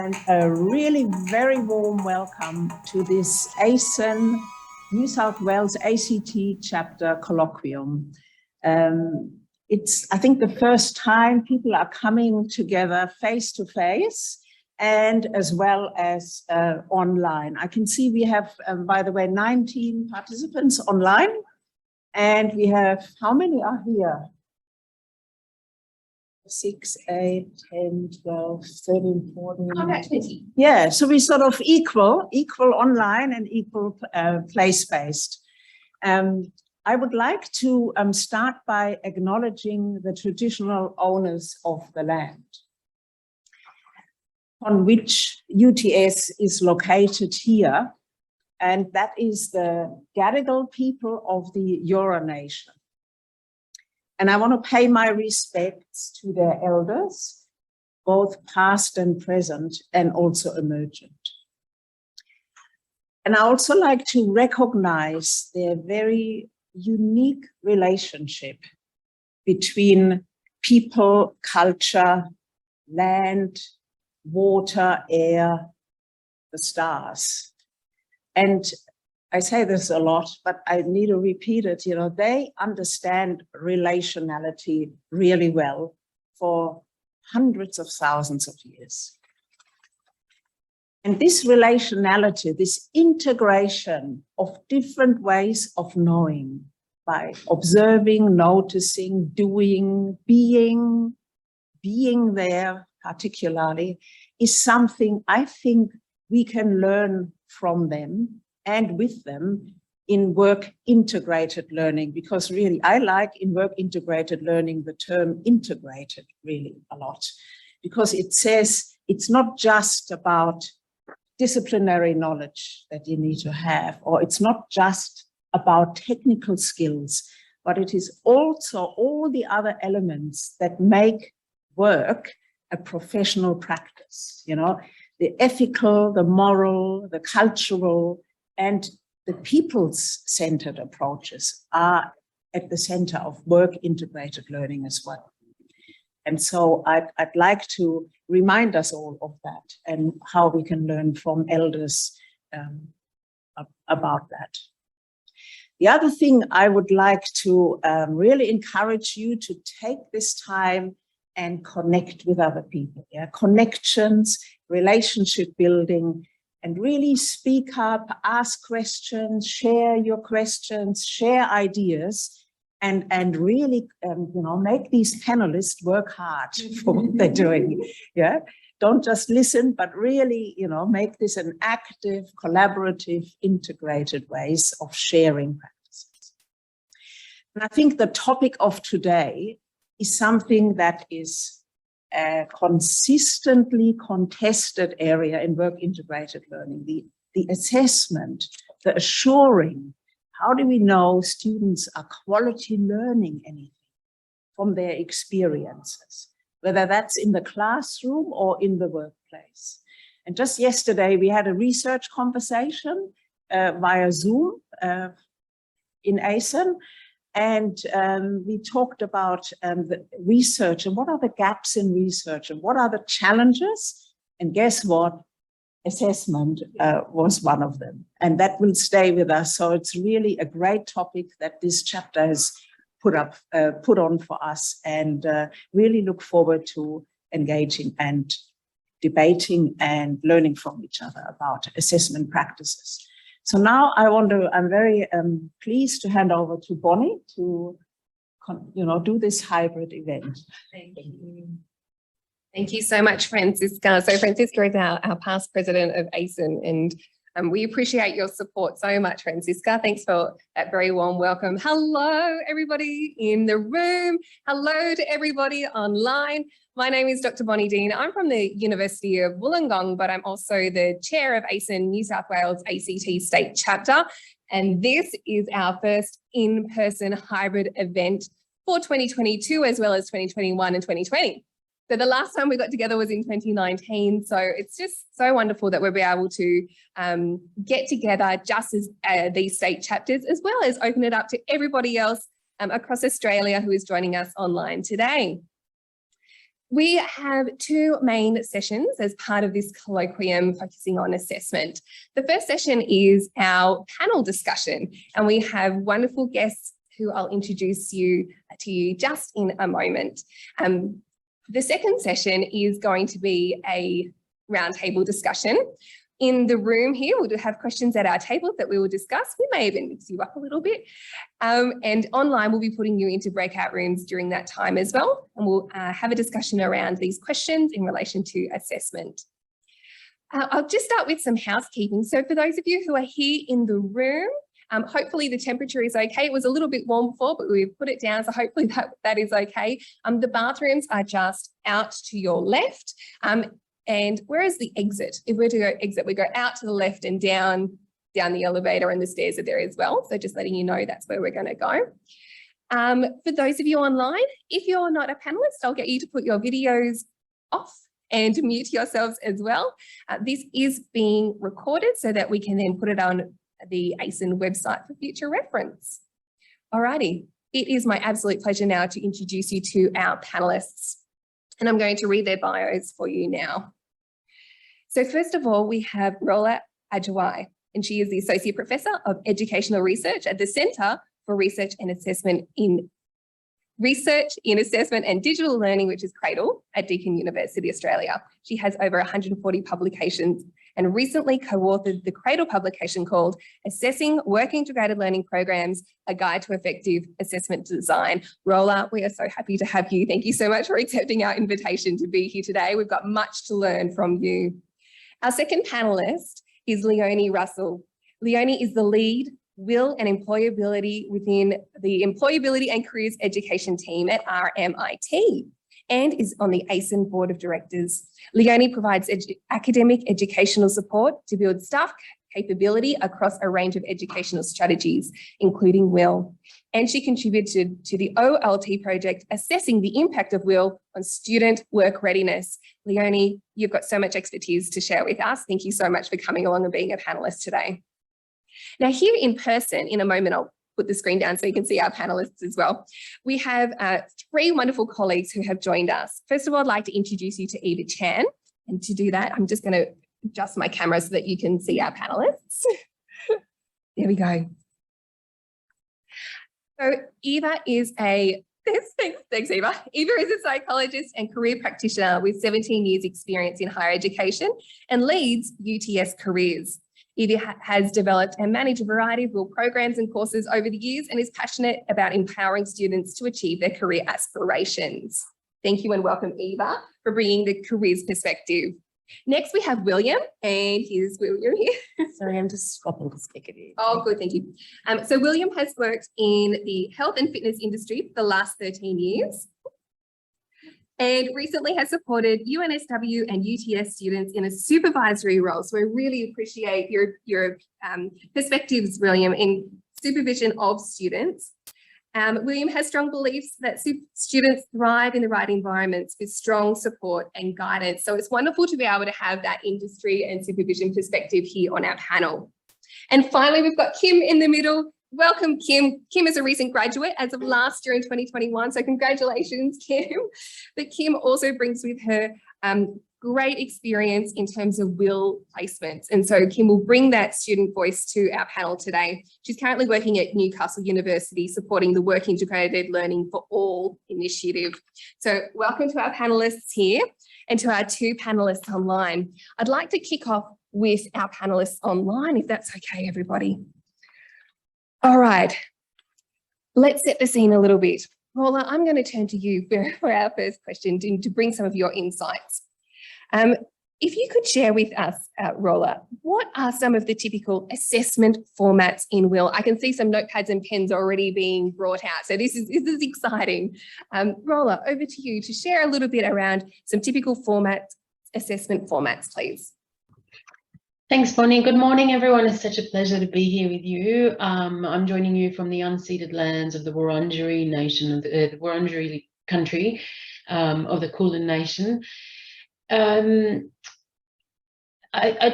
and a really very warm welcome to this ACEN New South Wales ACT chapter colloquium. It's, I think, the first time people are coming together face to face and as well as online. I can see we have, by the way, 19 participants online, and we have, how many are here? 6, 8, 10, 12, 13, 14. Oh, about 20. Yeah, so we sort of equal online and equal place-based. I would like to start by acknowledging the traditional owners of the land on which UTS is located here, and that is the Gadigal people of the Eora Nation. And I want to pay my respects to their elders, both past and present, and also emergent. And I also like to recognize their very unique relationship between people, culture, land, water, air, the stars. And I say this a lot, but I need to repeat it. You know, they understand relationality really well for hundreds of thousands of years. And this relationality, this integration of different ways of knowing by observing, noticing, doing, being there particularly, is something I think we can learn from them and with them in work integrated learning, because really I like in work integrated learning the term integrated really a lot, because it says it's not just about disciplinary knowledge that you need to have, or it's not just about technical skills, but it is also all the other elements that make work a professional practice, you know, the ethical, the moral, the cultural, and the people's-centered approaches are at the center of work-integrated learning as well. And so I'd like to remind us all of that and how we can learn from elders about that. The other thing I would like to really encourage you to take this time and connect with other people, yeah? Connections, relationship building, and really speak up, ask questions, share your questions, share ideas, and really, you know, make these panelists work hard for what they're doing. Yeah, don't just listen, but really, you know, make this an active, collaborative, integrated ways of sharing practices. And I think the topic of today is something that is a consistently contested area in work integrated learning, the assessment, the assuring. How do we know students are quality learning anything from their experiences, whether that's in the classroom or in the workplace? And just yesterday, we had a research conversation via Zoom in ACEN, and we talked about the research and what are the gaps in research and what are the challenges. And guess what? Assessment was one of them. And that will stay with us. So it's really a great topic that this chapter has put on for us, and really look forward to engaging and debating and learning from each other about assessment practices. So now I'm very pleased to hand over to Bonnie to, you know, do this hybrid event. Thank you. Thank you so much, Francisca. So Francisca is our past president of ACEN, and we appreciate your support so much, Francisca. Thanks for that very warm welcome. Hello, everybody in the room. Hello to everybody online. My name is Dr. Bonnie Dean. I'm from the University of Wollongong, but I'm also the chair of ACEN New South Wales ACT State Chapter. And this is our first in-person hybrid event for 2022, as well as 2021 and 2020. So the last time we got together was in 2019. So it's just so wonderful that we'll be able to get together just as these state chapters, as well as open it up to everybody else across Australia who is joining us online today. We have two main sessions as part of this colloquium focusing on assessment. The first session is our panel discussion, and we have wonderful guests who I'll introduce to you just in a moment. The second session is going to be a roundtable discussion. In the room here, we'll have questions at our table that we will discuss. We may even mix you up a little bit. And online, we'll be putting you into breakout rooms during that time as well. And we'll have a discussion around these questions in relation to assessment. I'll just start with some housekeeping. So for those of you who are here in the room, hopefully the temperature is okay. It was a little bit warm before, but we've put it down, so hopefully that is okay. The bathrooms are just out to your left. And where is the exit? If we're to go exit, we go out to the left and down the elevator, and the stairs are there as well. So just letting you know that's where we're going to go. For those of you online, if you're not a panelist, I'll get you to put your videos off and mute yourselves as well. This is being recorded so that we can then put it on the ACEN website for future reference. Alrighty, it is my absolute pleasure now to introduce you to our panelists, and I'm going to read their bios for you now. So first of all, we have Rola Ajawai, and she is the Associate Professor of Educational Research at the Centre for Research and Assessment in Assessment and Digital Learning, which is CRADL at Deakin University, Australia. She has over 140 publications and recently co-authored the CRADL publication called Assessing Work Integrated Learning Programs, A Guide to Effective Assessment Design. Rola, we are so happy to have you. Thank you so much for accepting our invitation to be here today. We've got much to learn from you. Our second panellist is Leonie Russell. Leonie is the lead Will and Employability within the Employability and Careers Education team at RMIT and is on the ACEN Board of Directors. Leonie provides academic educational support to build staff capability across a range of educational strategies, including Will. And she contributed to the OLT project assessing the impact of Will on student work readiness. Leonie, you've got so much expertise to share with us. Thank you so much for coming along and being a panellist today. Now here in person, in a moment, I'll put the screen down so you can see our panellists as well. We have three wonderful colleagues who have joined us. First of all, I'd like to introduce you to Eva Chan. And to do that, I'm just going to adjust my camera so that you can see our panellists. There we go. So Eva is thanks Eva. Eva is a psychologist and career practitioner with 17 years experience in higher education and leads UTS Careers. Eva has developed and managed a variety of Will programs and courses over the years and is passionate about empowering students to achieve their career aspirations. Thank you and welcome, Eva, for bringing the careers perspective. Next, we have William, and here's William here. Sorry, I'm just swapping the speaker here. Oh, good, thank you. So William has worked in the health and fitness industry for the last 13 years and recently has supported UNSW and UTS students in a supervisory role. So I really appreciate your perspectives, William, in supervision of students. William has strong beliefs that students thrive in the right environments with strong support and guidance. So it's wonderful to be able to have that industry and supervision perspective here on our panel. And finally, we've got Kim in the middle. Welcome, Kim. Kim is a recent graduate as of last year in 2021. So congratulations, Kim. But Kim also brings with her great experience in terms of Will placements. And so Kim will bring that student voice to our panel today. She's currently working at Newcastle University, supporting the Work Integrated Learning for All initiative. So welcome to our panelists here and to our two panelists online. I'd like to kick off with our panelists online, if that's okay, everybody. All right, let's set the scene a little bit. Rola, I'm going to turn to you for our first question to bring some of your insights. If you could share with us, Rola, what are some of the typical assessment formats in Will? I can see some notepads and pens already being brought out, so this is exciting. Rola, over to you to share a little bit around some typical assessment formats, please. Thanks, Bonnie. Good morning, everyone. It's such a pleasure to be here with you. I'm joining you from the unceded lands of the Wurundjeri Nation, the Wurundjeri country of the Kulin Nation. I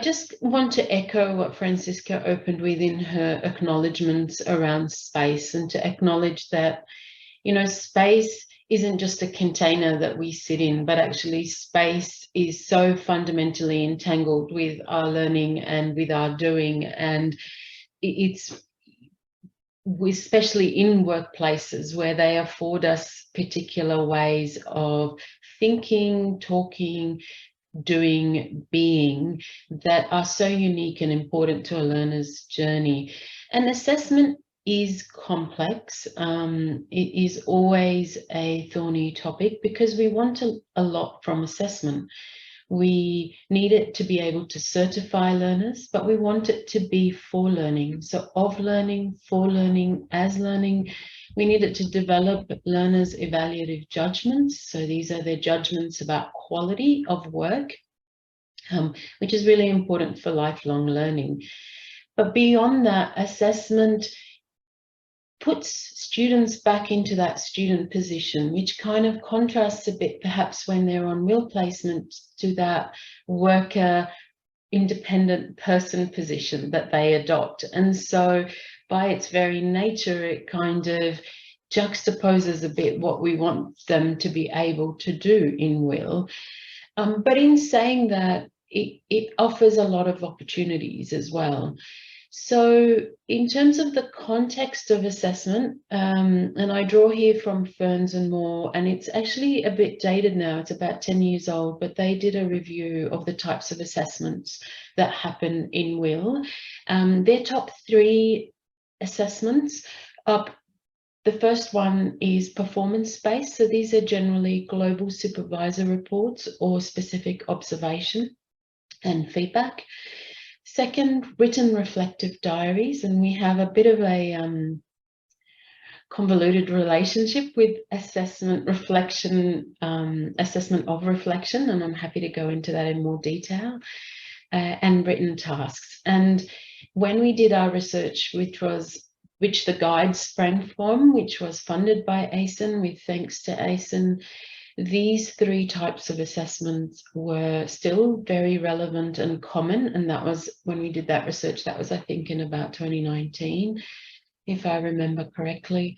just want to echo what Francisca opened with in her acknowledgements around space, and to acknowledge that, you know, space isn't just a container that we sit in, but actually space is so fundamentally entangled with our learning and with our doing. And it's especially in workplaces where they afford us particular ways of thinking, talking, doing, being, that are so unique and important to a learner's journey. And assessment is complex. It is always a thorny topic because we want a lot from assessment. We need it to be able to certify learners, but we want it to be for learning. So of learning, for learning, as learning. We need it to develop learners' evaluative judgments. So these are their judgments about quality of work, which is really important for lifelong learning. But beyond that, assessment puts students back into that student position, which kind of contrasts a bit perhaps when they're on WIL placement to that worker independent person position that they adopt. And so by its very nature, it kind of juxtaposes a bit what we want them to be able to do in WIL. But in saying that, it offers a lot of opportunities as well. So in terms of the context of assessment, and I draw here from Ferns and Moore, and it's actually a bit dated now, it's about 10 years old, but they did a review of the types of assessments that happen in WIL. Their top 3 assessments up. The first one is performance-based. So these are generally global supervisor reports or specific observation and feedback. Second, written reflective diaries, and we have a bit of a convoluted relationship with assessment reflection, assessment of reflection, and I'm happy to go into that in more detail, and written tasks. And when we did our research, which the guide sprang from, which was funded by ACEN, with thanks to ACEN, these 3 types of assessments were still very relevant and common. And that was when we did that research, that was, I think, in about 2019, if I remember correctly.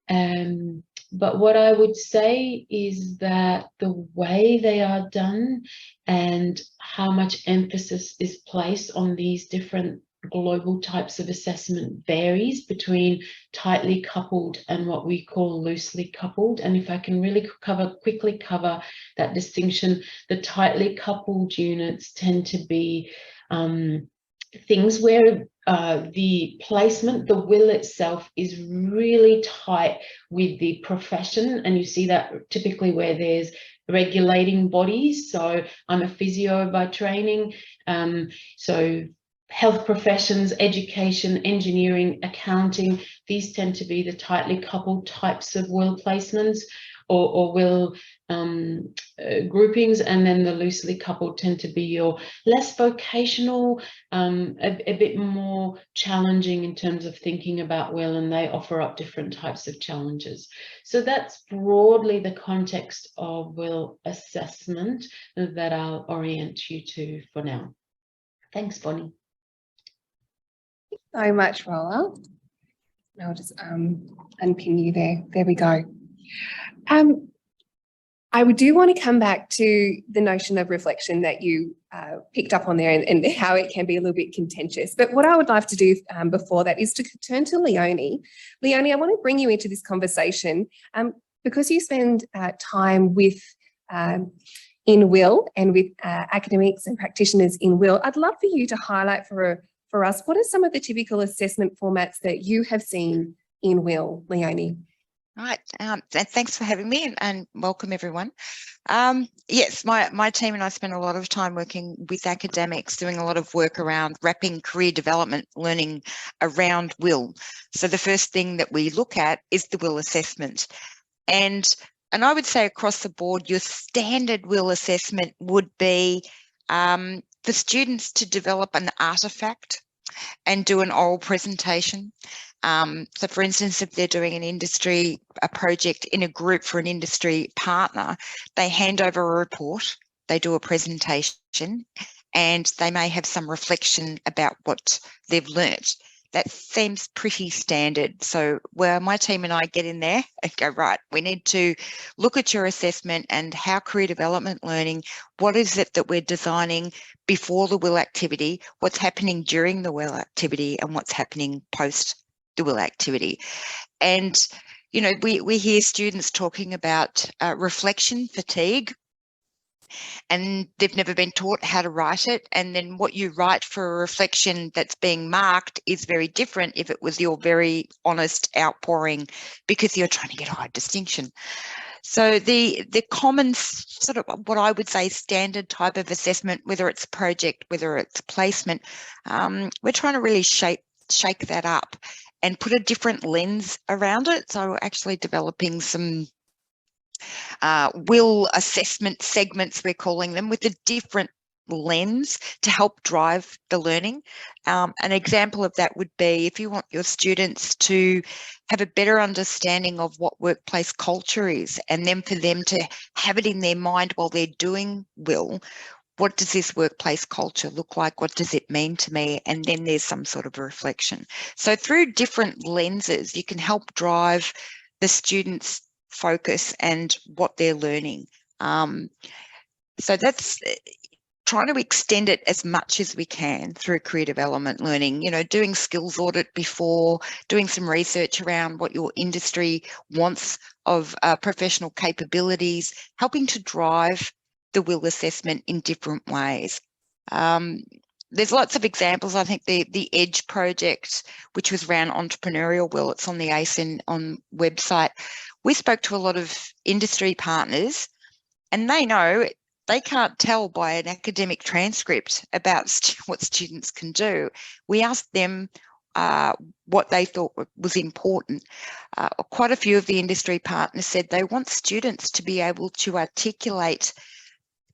But what I would say is that the way they are done and how much emphasis is placed on these different global types of assessment varies between tightly coupled and what we call loosely coupled. And if I can really quickly cover that distinction, the tightly coupled units tend to be things where the placement, the WIL itself, is really tight with the profession, and you see that typically where there's regulating bodies. So I'm a physio by training, so health professions, education, engineering, accounting, these tend to be the tightly coupled types of WIL placements or WIL groupings, and then the loosely coupled tend to be your less vocational, a bit more challenging in terms of thinking about WIL, and they offer up different types of challenges. So that's broadly the context of WIL assessment that I'll orient you to for now. Thanks, Bonnie. So much, Rolla. I'll just unpin you there. There we go. I do want to come back to the notion of reflection that you picked up on there and how it can be a little bit contentious. But what I would love to do before that is to turn to Leonie. Leonie, I want to bring you into this conversation because you spend time with in WIL and with academics and practitioners in WIL. I'd love for you to highlight for us, what are some of the typical assessment formats that you have seen in WIL, Leonie? Right, and thanks for having me and welcome everyone. Yes, my team and I spend a lot of time working with academics, doing a lot of work around wrapping career development learning around WIL. So the first thing that we look at is the WIL assessment. And I would say across the board, your standard WIL assessment would be for students to develop an artifact and do an oral presentation. So for instance, if they're doing a project in a group for an industry partner, they hand over a report, they do a presentation, and they may have some reflection about what they've learnt. that seems pretty standard. So where my team and I get in there and go, right, we need to look at your assessment and how career development learning, what is it that we're designing before the will activity, what's happening during the will activity, and what's happening post the will activity. And, you know, we hear students talking about reflection fatigue, and they've never been taught how to write it. And then what you write for a reflection that's being marked is very different if it was your very honest outpouring because you're trying to get a high distinction. So the common sort of what I would say standard type of assessment, whether it's project, whether it's placement, we're trying to really shake that up and put a different lens around it. So we're actually developing some will assessment segments, we're calling them, with a different lens to help drive the learning. An example of that would be if you want your students to have a better understanding of what workplace culture is, and then for them to have it in their mind while they're doing will. What does this workplace culture look like? What does it mean to me? And then there's some sort of reflection. So through different lenses, you can help drive the students' focus and what they're learning. So that's trying to extend it as much as we can through career development learning, you know, doing skills audit before, doing some research around what your industry wants of professional capabilities, helping to drive the will assessment in different ways. There's lots of examples. I think the EDGE project, which was around entrepreneurial will, it's on the ACEN website. We spoke to a lot of industry partners, and they know they can't tell by an academic transcript about what students can do. We asked them what they thought was important. Quite a few of the industry partners said they want students to be able to articulate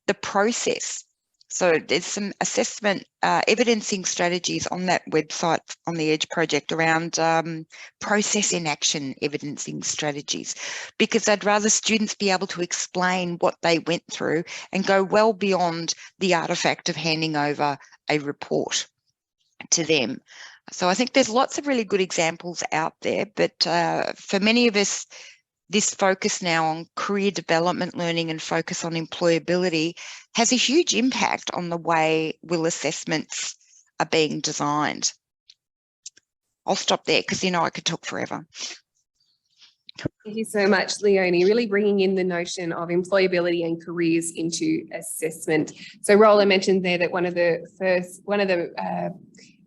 the process. So there's some assessment evidencing strategies on that website on the EDGE project around process in action evidencing strategies, because I'd rather students be able to explain what they went through and go well beyond the artifact of handing over a report to them. So I think there's lots of really good examples out there, but for many of us, this focus now on career development learning and focus on employability has a huge impact on the way will assessments are being designed. I'll stop there because, you know, I could talk forever. Thank you so much, Leonie, really bringing in the notion of employability and careers into assessment. So Roland mentioned there that one of the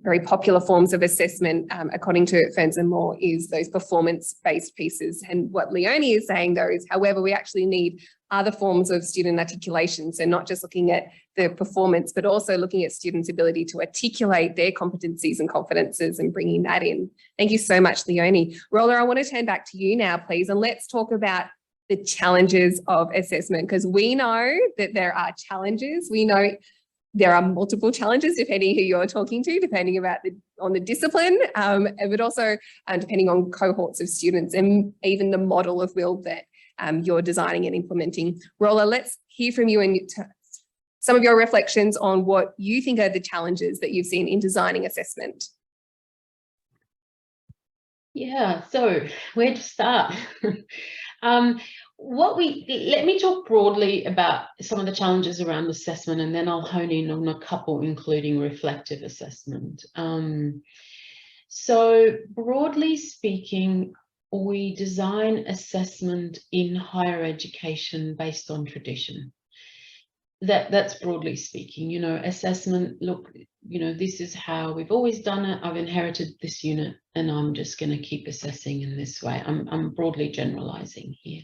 very popular forms of assessment, according to Ferns and Moore, is those performance-based pieces. And what Leonie is saying, though, is however, we actually need other forms of student articulation. So not just looking at the performance, but also looking at students' ability to articulate their competencies and confidences and bringing that in. Thank you so much, Leonie. Roller, I want to turn back to you now, please, and let's talk about the challenges of assessment, because we know that there are challenges. We know there are multiple challenges depending who you're talking to, depending on the discipline, but also depending on cohorts of students and even the model of will that you're designing and implementing. Rolla, let's hear from you and some of your reflections on what you think are the challenges that you've seen in designing assessment. Yeah, so where to start? Let me talk broadly about some of the challenges around assessment, and then I'll hone in on a couple, including reflective assessment. So broadly speaking, we design assessment in higher education based on tradition. That's broadly speaking, you know, assessment, look, you know, this is how we've always done it. I've inherited this unit and I'm just going to keep assessing in this way. I'm broadly generalizing here.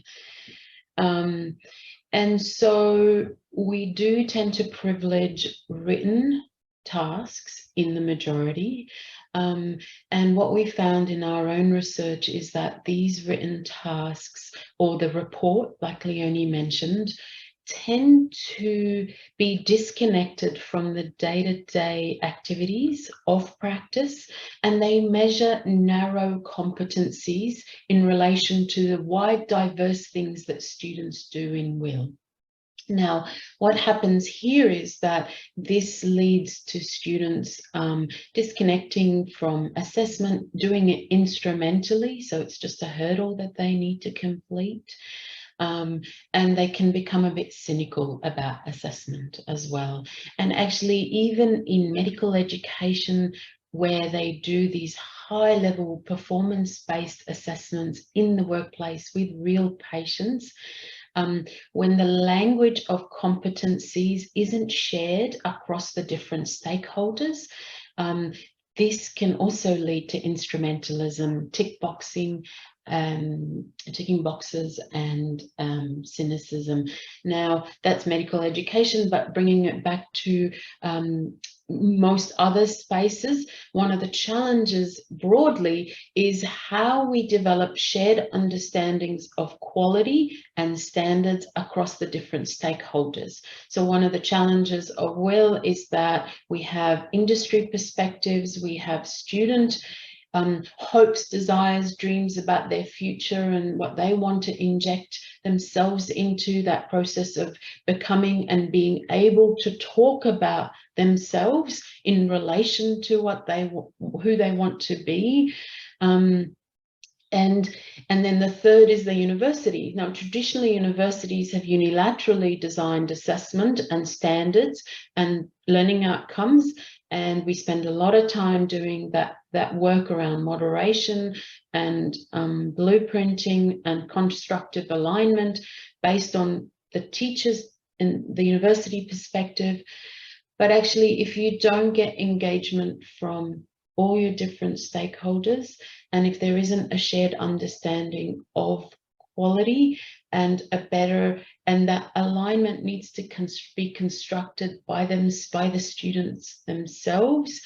And so we do tend to privilege written tasks in the majority. And what we found in our own research is that these written tasks, or the report, like Leonie mentioned, tend to be disconnected from the day-to-day activities of practice, and they measure narrow competencies in relation to the wide diverse things that students do in will. Now, what happens here is that this leads to students disconnecting from assessment, doing it instrumentally, so it's just a hurdle that they need to complete. And they can become a bit cynical about assessment as well. And actually, even in medical education, where they do these high-level performance-based assessments in the workplace with real patients, when the language of competencies isn't shared across the different stakeholders, this can also lead to instrumentalism, ticking boxes, and cynicism. Now, that's medical education, but bringing it back to most other spaces, one of the challenges broadly is how we develop shared understandings of quality and standards across the different stakeholders. So one of the challenges of WIL is that we have industry perspectives, we have student hopes, desires, dreams about their future and what they want to inject themselves into that process of becoming and being able to talk about themselves in relation to what who they want to be. And then the third is the university. Now, traditionally, universities have unilaterally designed assessment and standards and learning outcomes, and we spend a lot of time doing that work around moderation and blueprinting and constructive alignment based on the teachers and the university perspective. But actually, if you don't get engagement from all your different stakeholders, and if there isn't a shared understanding of quality and that alignment needs to be constructed by the students themselves,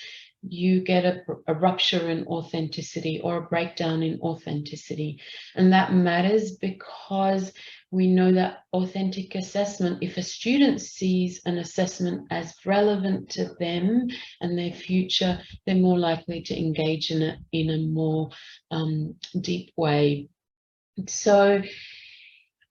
you get a rupture in authenticity or a breakdown in authenticity. And that matters because we know that authentic assessment, if a student sees an assessment as relevant to them and their future, they're more likely to engage in it in a more deep way. So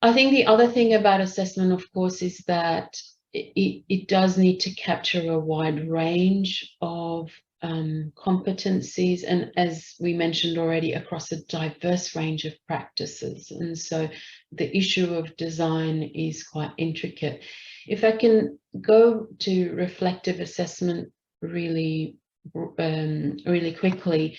I think the other thing about assessment, of course, is that it does need to capture a wide range of competencies, and as we mentioned already, across a diverse range of practices. And so the issue of design is quite intricate. If I can go to reflective assessment really quickly,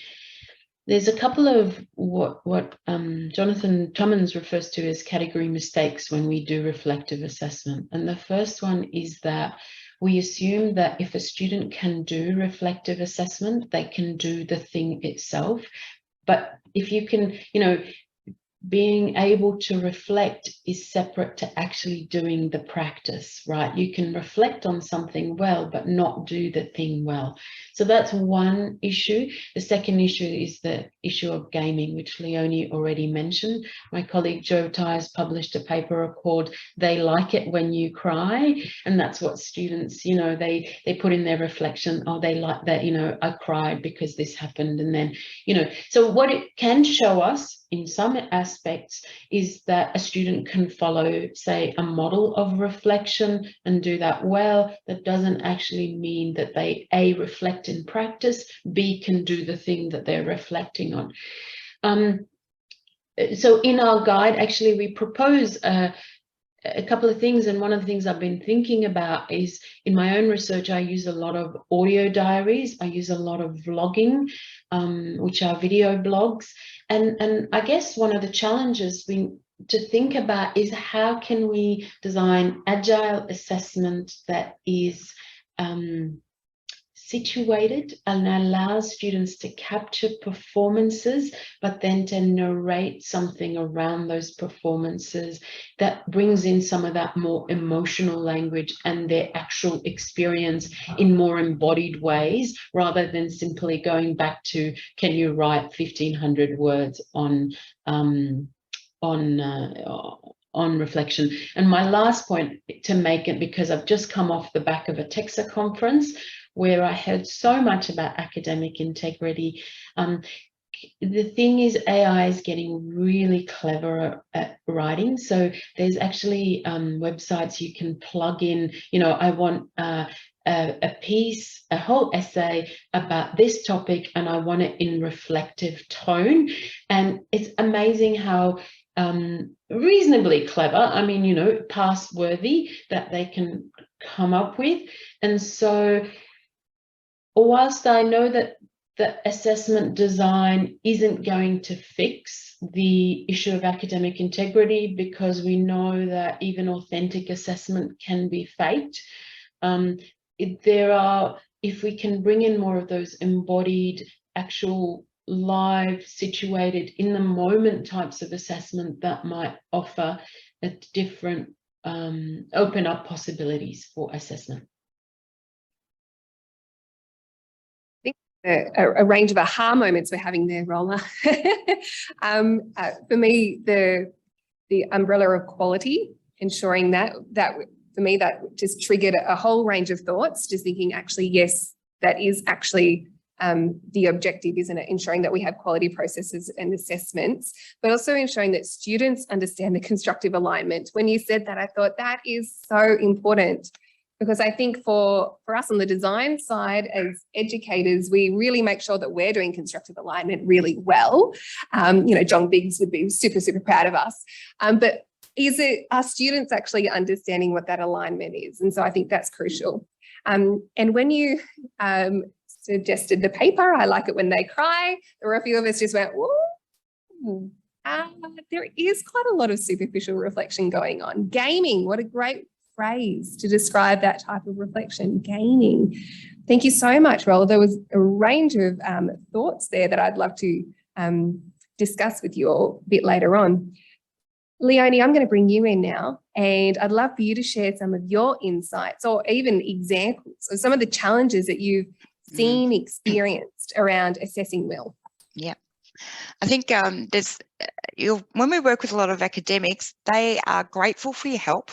there's a couple of what Jonathan Tummins refers to as category mistakes when we do reflective assessment. And the first one is that we assume that if a student can do reflective assessment, they can do the thing itself. But if you can, being able to reflect is separate to actually doing the practice, right? You can reflect on something well, but not do the thing well. So that's one issue. The second issue is the issue of gaming, which Leonie already mentioned. My colleague Jo Tyers published a paper called "They Like It When You Cry," and that's what students, they put in their reflection, oh, they like that, I cried because this happened. And then, so what it can show us in some aspects is that a student can follow, say, a model of reflection and do that well. That doesn't actually mean that they, A, reflect in practice, B, can do the thing that they're reflecting on. So in our guide, actually, we propose a couple of things, and one of the things I've been thinking about is, in my own research, I use a lot of audio diaries, I use a lot of vlogging, which are video blogs, and I guess one of the challenges to think about is how can we design agile assessment that is situated and allows students to capture performances, but then to narrate something around those performances that brings in some of that more emotional language and their actual experience in more embodied ways, rather than simply going back to, can you write 1,500 words on reflection. And my last point to make it, because I've just come off the back of a TEXA conference where I heard so much about academic integrity. the thing is, AI is getting really clever at writing. So there's actually websites you can plug in, you know, I want a piece, a whole essay about this topic, and I want it in reflective tone. And it's amazing how reasonably clever, I mean, you know, pass worthy, that they can come up with. And so whilst I know that the assessment design isn't going to fix the issue of academic integrity, because we know that even authentic assessment can be faked, if we can bring in more of those embodied, actual, live, situated, in the moment types of assessment, that might offer a different, open up possibilities for assessment. A range of aha moments we're having there, Rolla. For me, the umbrella of quality, ensuring that for me, that just triggered a whole range of thoughts, just thinking, actually, yes, that is actually the objective, isn't it? Ensuring that we have quality processes and assessments, but also ensuring that students understand the constructive alignment. When you said that, I thought that is so important, because I think for us on the design side as educators, we really make sure that we're doing constructive alignment really well. You know, John Biggs would be super, super proud of us. But is it our students actually understanding what that alignment is? And so I think that's crucial. And when you suggested the paper, I like it when they cry, there were a few of us just went, ooh, there is quite a lot of superficial reflection going on. Gaming, what a great phrase to describe that type of reflection, gaming. Thank you so much, Rolla. There was a range of thoughts there that I'd love to discuss with you all a bit later on. Leonie, I'm going to bring you in now, and I'd love for you to share some of your insights or even examples of some of the challenges that you've seen, experienced around assessing WIL. Yeah. I think when we work with a lot of academics, they are grateful for your help,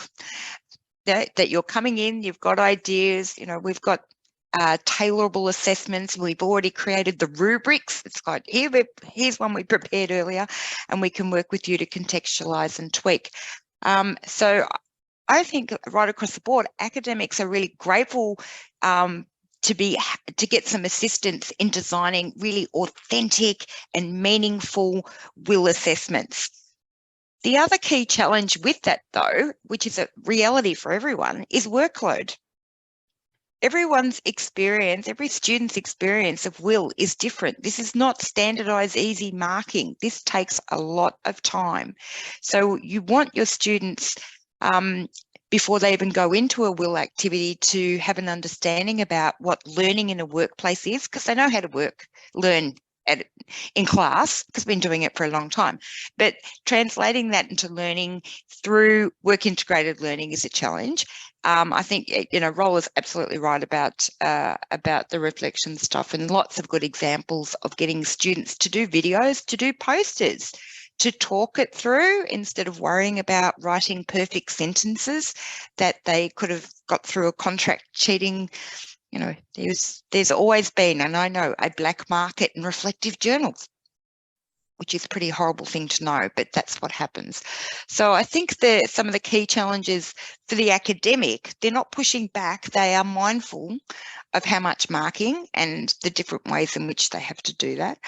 that you're coming in, you've got ideas, you know, we've got tailorable assessments. We've already created the rubrics. It's got here's one we prepared earlier, and we can work with you to contextualize and tweak. So I think right across the board, academics are really grateful to get some assistance in designing really authentic and meaningful WIL assessments. The other key challenge with that, though, which is a reality for everyone, is workload. Everyone's experience, every student's experience of WIL is different. This is not standardized, easy marking. This takes a lot of time. So you want your students, before they even go into a WIL activity, to have an understanding about what learning in a workplace is, because they know how to learn in class, because we've been doing it for a long time. But translating that into learning through work integrated learning is a challenge. I think, you know, Rolla's absolutely right about the reflection stuff, and lots of good examples of getting students to do videos, to do posters, to talk it through instead of worrying about writing perfect sentences that they could have got through a contract cheating. You know, there's always been, and I know, a black market in reflective journals, which is a pretty horrible thing to know, but that's what happens. So I think some of the key challenges for the academic, they're not pushing back, they are mindful of how much marking and the different ways in which they have to do that.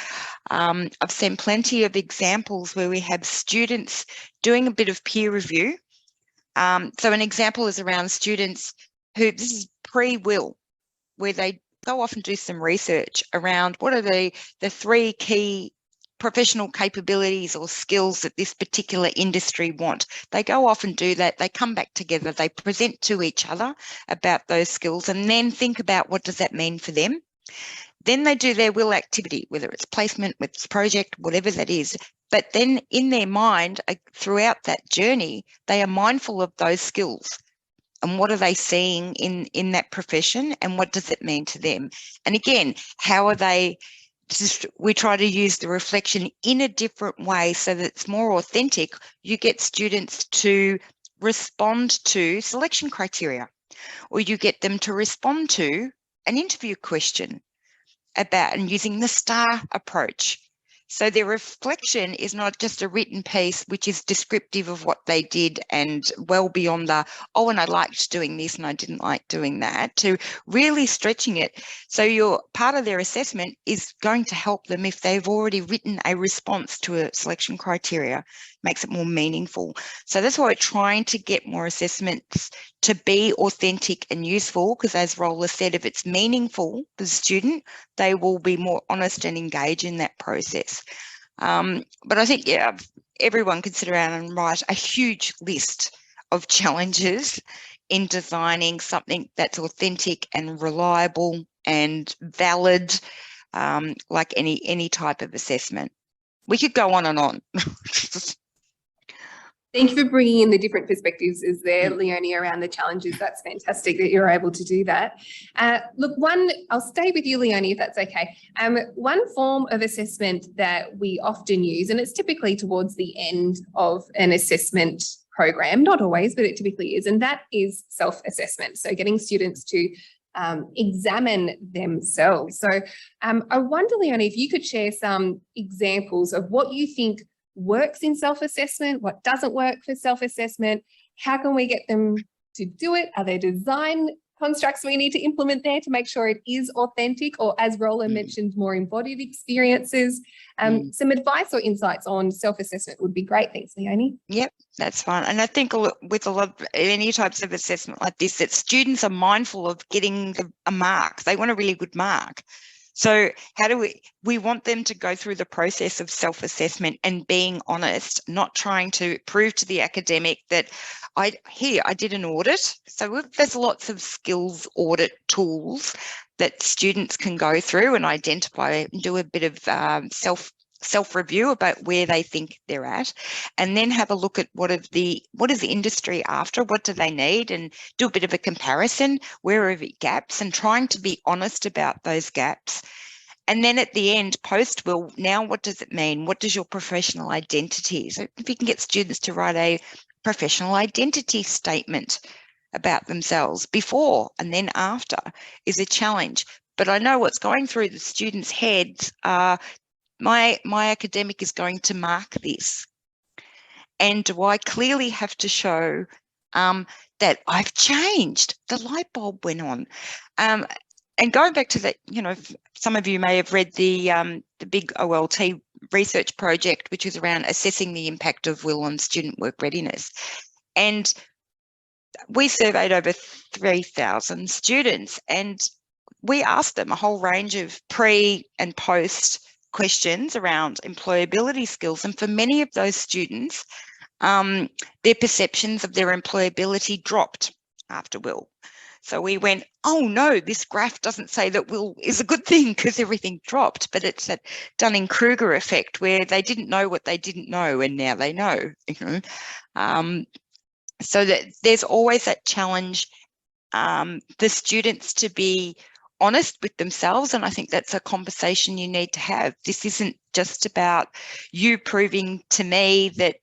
I've seen plenty of examples where we have students doing a bit of peer review. So an example is around students who, this is pre-WIL, where they go off and do some research around what are the 3 key professional capabilities or skills that this particular industry want. They go off and do that. They come back together. They present to each other about those skills, and then think about what does that mean for them. Then they do their WIL activity, whether it's placement, whether it's project, whatever that is. But then in their mind, throughout that journey, they are mindful of those skills. And what are they seeing in that profession, and what does it mean to them? And again, how are they, we try to use the reflection in a different way so that it's more authentic. You get students to respond to selection criteria, or you get them to respond to an interview question about, and using the STAR approach. So their reflection is not just a written piece which is descriptive of what they did and well beyond the, oh, and I liked doing this and I didn't like doing that, to really stretching it. So your part of their assessment is going to help them if they've already written a response to a selection criteria, makes it more meaningful. So that's why we're trying to get more assessments to be authentic and useful, because as Rolla said, if it's meaningful for the student, they will be more honest and engage in that process. But I think, yeah, everyone can sit around and write a huge list of challenges in designing something that's authentic and reliable and valid, like any type of assessment. We could go on and on. Thank you for bringing in the different perspectives Leonie, around the challenges. That's fantastic that you're able to do that. Look, I'll stay with you, Leonie, if that's okay. One form of assessment that we often use, and it's typically towards the end of an assessment program, not always, but it typically is, and that is self-assessment. So getting students to examine themselves. So I wonder, Leonie, if you could share some examples of what you think works in self-assessment, what doesn't work for self-assessment, how can we get them to do it? Are there design constructs we need to implement there to make sure it is authentic, or, as Roland mentioned, more embodied experiences? Some advice or insights on self-assessment would be great. Thanks, Leonie. Yep, that's fine. And I think with a lot of any types of assessment like this, that students are mindful of getting a mark. They want a really good mark. So how do we want them to go through the process of self-assessment and being honest, not trying to prove to the academic that I did an audit. So there's lots of skills audit tools that students can go through and identify and do a bit of self-review about where they think they're at, and then have a look at what is the industry after, what do they need, and do a bit of a comparison, where are the gaps, and trying to be honest about those gaps. And then at the end, post, well, now what does it mean? What does your professional identity? So if you can get students to write a professional identity statement about themselves before and then after is a challenge. But I know what's going through the students' heads are, my academic is going to mark this. And do I clearly have to show that I've changed? The light bulb went on. And going back to that, some of you may have read the big OLT research project, which is around assessing the impact of will on student work readiness. And we surveyed over 3,000 students, and we asked them a whole range of pre and post questions around employability skills. And for many of those students, their perceptions of their employability dropped after will. So we went, oh no, this graph doesn't say that will is a good thing because everything dropped, but it's that Dunning-Kruger effect where they didn't know what they didn't know and now they know. So that there's always that challenge for students to be honest with themselves, and I think that's a conversation you need to have. This isn't just about you proving to me that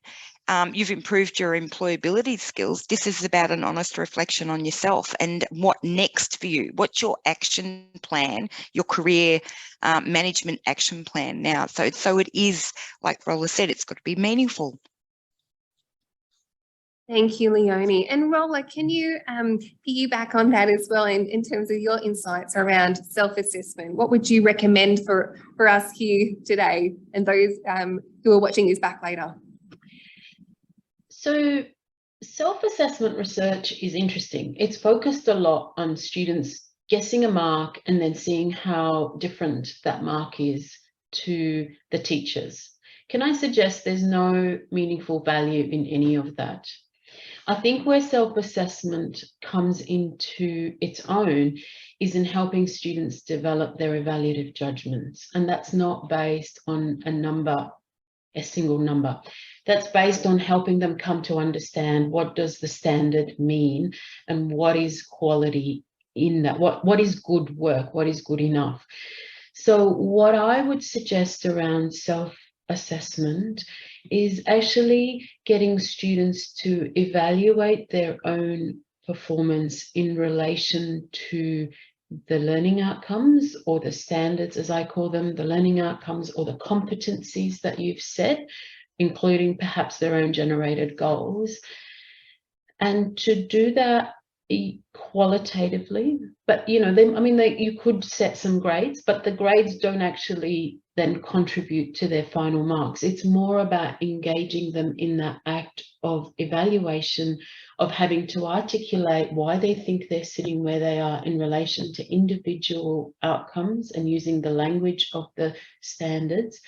you've improved your employability skills. This is about an honest reflection on yourself and what next for you. What's your action plan, your career management action plan now? So it is, like Rolla said, it's got to be meaningful. Thank you, Leonie. And Rolla, can you piggyback on that as well in terms of your insights around self-assessment? What would you recommend for us here today and those who are watching this back later? So self-assessment research is interesting. It's focused a lot on students guessing a mark and then seeing how different that mark is to the teachers. Can I suggest there's no meaningful value in any of that? I think where self-assessment comes into its own is in helping students develop their evaluative judgments. And that's not based on a single number. That's based on helping them come to understand what does the standard mean and what is quality in that, what is good work, what is good enough. So what I would suggest around self-assessment is actually getting students to evaluate their own performance in relation to the learning outcomes, or the standards, as I call them, the learning outcomes or the competencies that you've set, including perhaps their own generated goals. And to do that qualitatively, but you could set some grades, but the grades don't actually then contribute to their final marks. It's more about engaging them in that act of evaluation, of having to articulate why they think they're sitting where they are in relation to individual outcomes and using the language of the standards.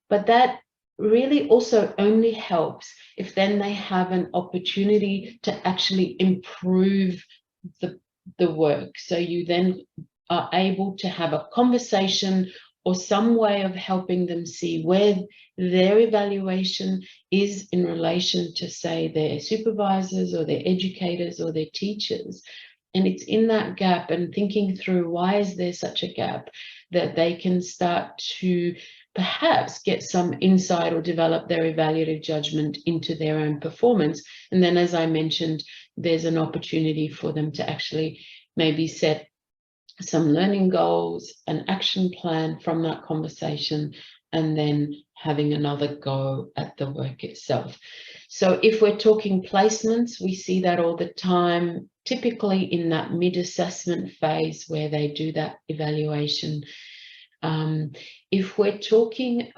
But that really also only helps if then they have an opportunity to actually improve the work. So you then are able to have a conversation or some way of helping them see where their evaluation is in relation to, say, their supervisors or their educators or their teachers. And it's in that gap and thinking through why is there such a gap that they can start to perhaps get some insight or develop their evaluative judgment into their own performance. And then, as I mentioned, there's an opportunity for them to actually maybe set some learning goals, an action plan from that conversation, and then having another go at the work itself. So if we're talking placements, we see that all the time, typically in that mid-assessment phase where they do that evaluation. If we're talking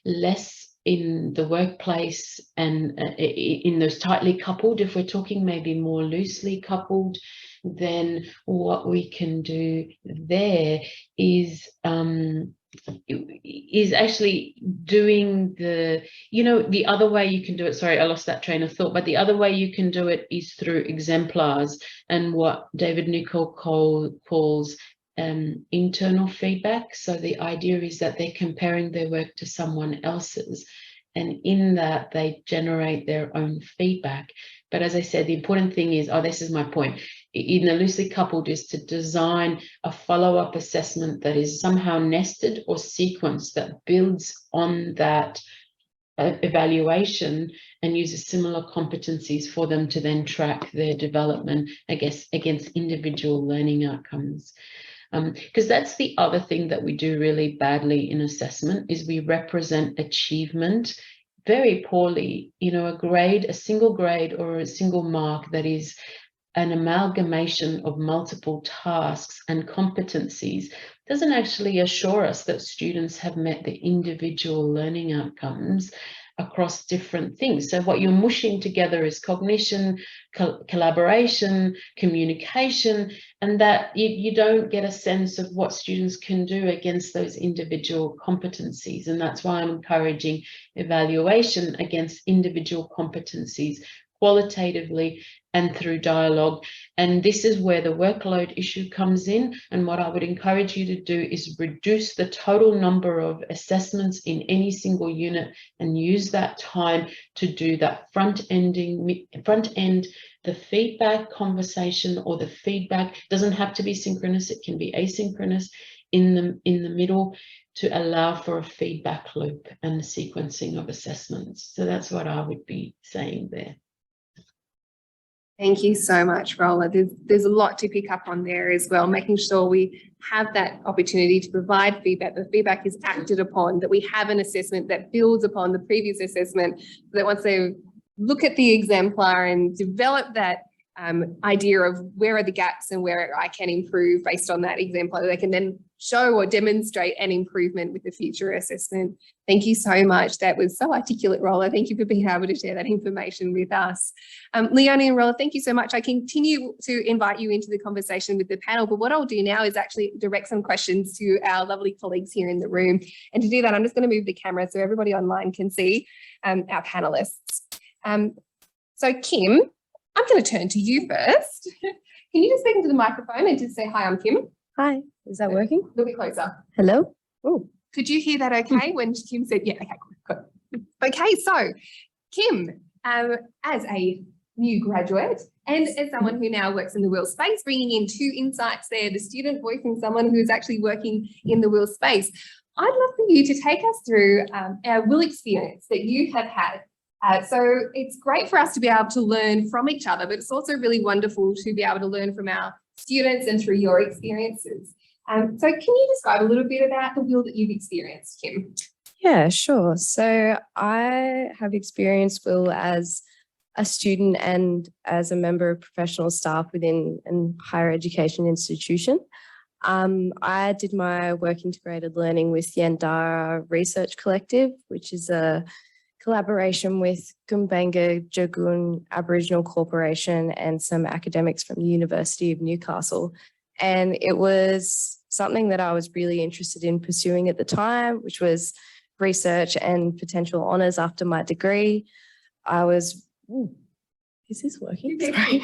less in the workplace and in those tightly coupled, if we're talking maybe more loosely coupled, then what we can do there is actually doing the other way you can do it. Sorry, I lost that train of thought. But the other way you can do it is through exemplars and what David Nicol calls internal feedback. So the idea is that they're comparing their work to someone else's, and in that they generate their own feedback. But as I said, the important thing is, this is my point, in the loosely coupled is to design a follow-up assessment that is somehow nested or sequenced that builds on that evaluation and uses similar competencies for them to then track their development, I guess, against individual learning outcomes. Because that's the other thing that we do really badly in assessment is we represent achievement very poorly. A single grade or a single mark that is an amalgamation of multiple tasks and competencies doesn't actually assure us that students have met the individual learning outcomes across different things. So what you're mushing together is cognition, collaboration, communication, and that you don't get a sense of what students can do against those individual competencies. And that's why I'm encouraging evaluation against individual competencies qualitatively and through dialogue. And this is where the workload issue comes in. And what I would encourage you to do is reduce the total number of assessments in any single unit and use that time to do that front end, the feedback conversation, or the feedback doesn't have to be synchronous, it can be asynchronous in the middle, to allow for a feedback loop and the sequencing of assessments. So that's what I would be saying there. Thank you so much, Rolla. There's a lot to pick up on there as well, making sure we have that opportunity to provide feedback. The feedback is acted upon, that we have an assessment that builds upon the previous assessment, so that once they look at the exemplar and develop that idea of where are the gaps and where I can improve based on that exemplar, they can then show or demonstrate an improvement with the future assessment. Thank you so much. That was so articulate, Rolla. Thank you for being able to share that information with us. Leonie and Rolla, thank you so much. I continue to invite you into the conversation with the panel, but what I'll do now is actually direct some questions to our lovely colleagues here in the room. And to do that, I'm just going to move the camera so everybody online can see our panelists. So Kim, I'm going to turn to you first. Can you just speak into the microphone and just say, hi, I'm Kim? Hi, is that working? A little bit closer. Hello? Oh, Could you hear that okay when Kim said, yeah, okay, good. Okay, so Kim, as a new graduate and as someone who now works in the WIL space, bringing in two insights there, the student voice and someone who's actually working in the WIL space, I'd love for you to take us through our WIL experience that you have had. So it's great for us to be able to learn from each other, but it's also really wonderful to be able to learn from our students and through your experiences. So can you describe a little bit about the will that you've experienced, Kim? Yeah, sure. So I have experienced will as a student and as a member of professional staff within a higher education institution. I did my work integrated learning with Yandara Research Collective, which is a collaboration with Gumbaynggirr Jagun Aboriginal Corporation and some academics from the University of Newcastle. And it was something that I was really interested in pursuing at the time, which was research and potential honours after my degree. I was, is this working? Sorry.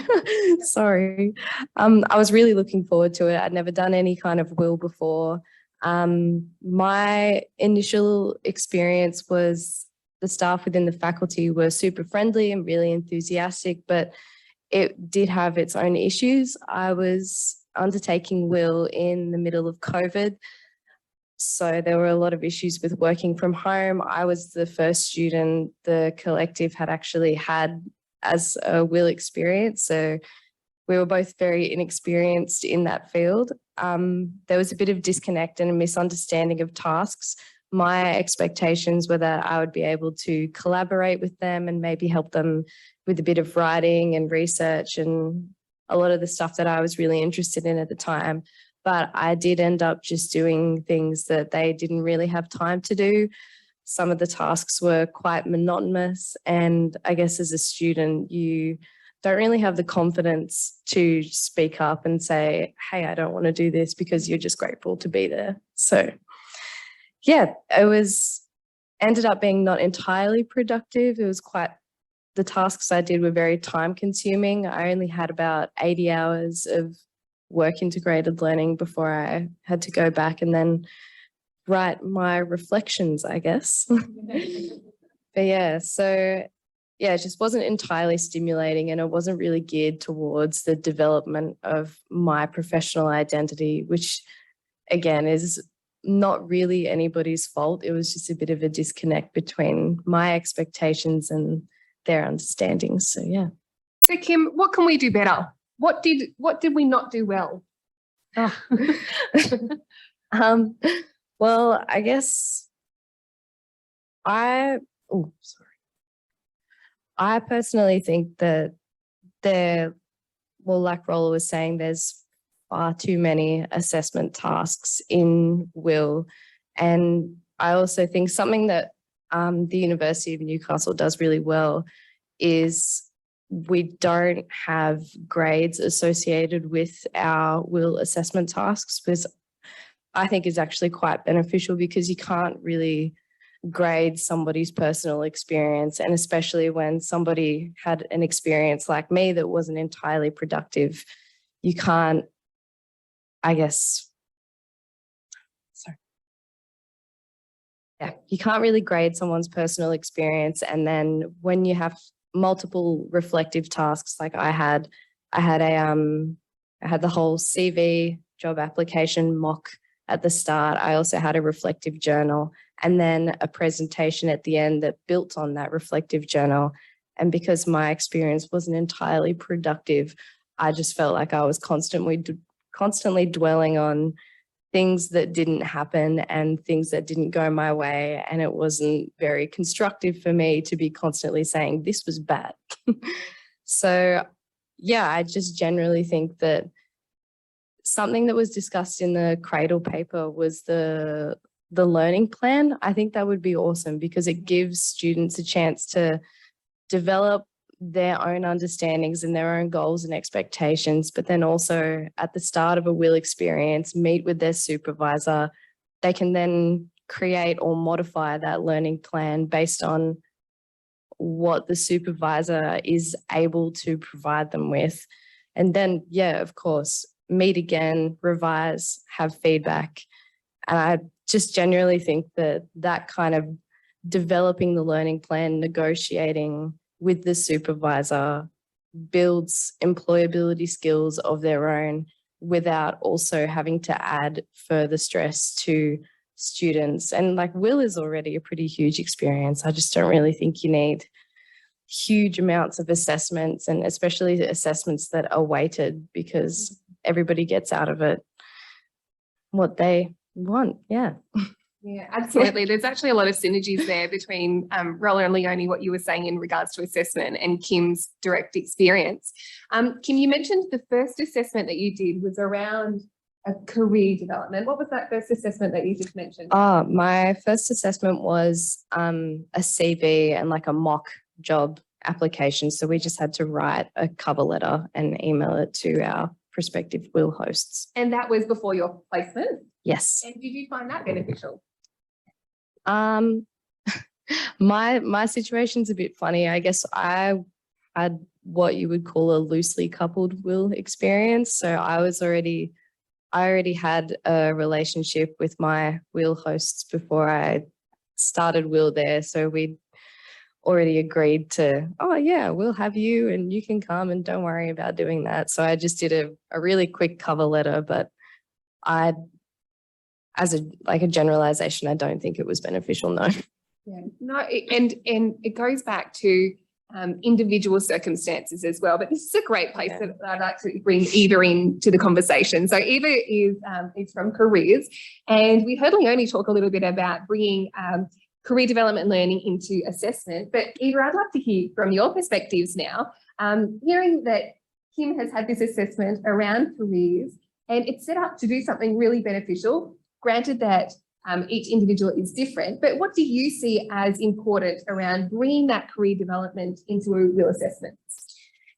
Sorry. I was really looking forward to it. I'd never done any kind of will before. My initial experience was the staff within the faculty were super friendly and really enthusiastic, but it did have its own issues. I was undertaking will in the middle of COVID, so there were a lot of issues with working from home. I was the first student the collective had actually had as a will experience, so we were both very inexperienced in that field. There was a bit of disconnect and a misunderstanding of tasks. My expectations were that I would be able to collaborate with them and maybe help them with a bit of writing and research and a lot of the stuff that I was really interested in at the time. But I did end up just doing things that they didn't really have time to do. Some of the tasks were quite monotonous, and I guess as a student, you don't really have the confidence to speak up and say, hey, I don't want to do this, because you're just grateful to be there. So yeah, ended up being not entirely productive. It was the tasks I did were very time consuming. I only had about 80 hours of work integrated learning before I had to go back and then write my reflections, I guess. But yeah, so yeah, it just wasn't entirely stimulating, and it wasn't really geared towards the development of my professional identity, which again is not really anybody's fault. It was just a bit of a disconnect between my expectations and their understandings. So yeah. So Kim, what can we do better? What did we not do well? Oh. Well, I guess I personally think that like Rolla was saying, there's far too many assessment tasks in will. And I also think something that the University of Newcastle does really well is we don't have grades associated with our will assessment tasks, because I think is actually quite beneficial, because you can't really grade somebody's personal experience, and especially when somebody had an experience like me that wasn't entirely productive, you can't, I guess, you can't really grade someone's personal experience. And then when you have multiple reflective tasks, like I had the whole CV job application mock at the start. I also had a reflective journal and then a presentation at the end that built on that reflective journal. And because my experience wasn't entirely productive, I just felt like I was constantly dwelling on things that didn't happen and things that didn't go my way. And it wasn't very constructive for me to be constantly saying this was bad. So yeah, I just generally think that something that was discussed in the Cradle paper was the learning plan. I think that would be awesome, because it gives students a chance to develop their own understandings and their own goals and expectations, but then also at the start of a will experience, meet with their supervisor. They can then create or modify that learning plan based on what the supervisor is able to provide them with. And then, yeah, of course, meet again, revise, have feedback. And I just generally think that kind of developing the learning plan, negotiating with the supervisor, builds employability skills of their own without also having to add further stress to students. And like will is already a pretty huge experience. I just don't really think you need huge amounts of assessments, and especially assessments that are weighted, because everybody gets out of it what they want. Yeah. Yeah, absolutely. There's actually a lot of synergies there between Rolla and Leonie, what you were saying in regards to assessment, and Kim's direct experience. Kim, you mentioned the first assessment that you did was around a career development. What was that first assessment that you just mentioned? My first assessment was a CV and like a mock job application. So we just had to write a cover letter and email it to our prospective will hosts. And that was before your placement? Yes. And did you find that beneficial? My situation's a bit funny. I guess I had what you would call a loosely coupled will experience. So I already had a relationship with my will hosts before I started will there. So we already agreed to, oh yeah, we'll have you and you can come and don't worry about doing that. So I just did a really quick cover letter, but as a generalization, I don't think it was beneficial, no. Yeah, no, and it goes back to individual circumstances as well. But this is a great place that I'd like to bring Eva into the conversation. So Eva is from careers, and we heard Leonie talk a little bit about bringing career development learning into assessment. But Eva, I'd love to hear from your perspectives now. Hearing that Kim has had this assessment around careers, and it's set up to do something really beneficial. Granted that each individual is different, but what do you see as important around bringing that career development into a real assessment?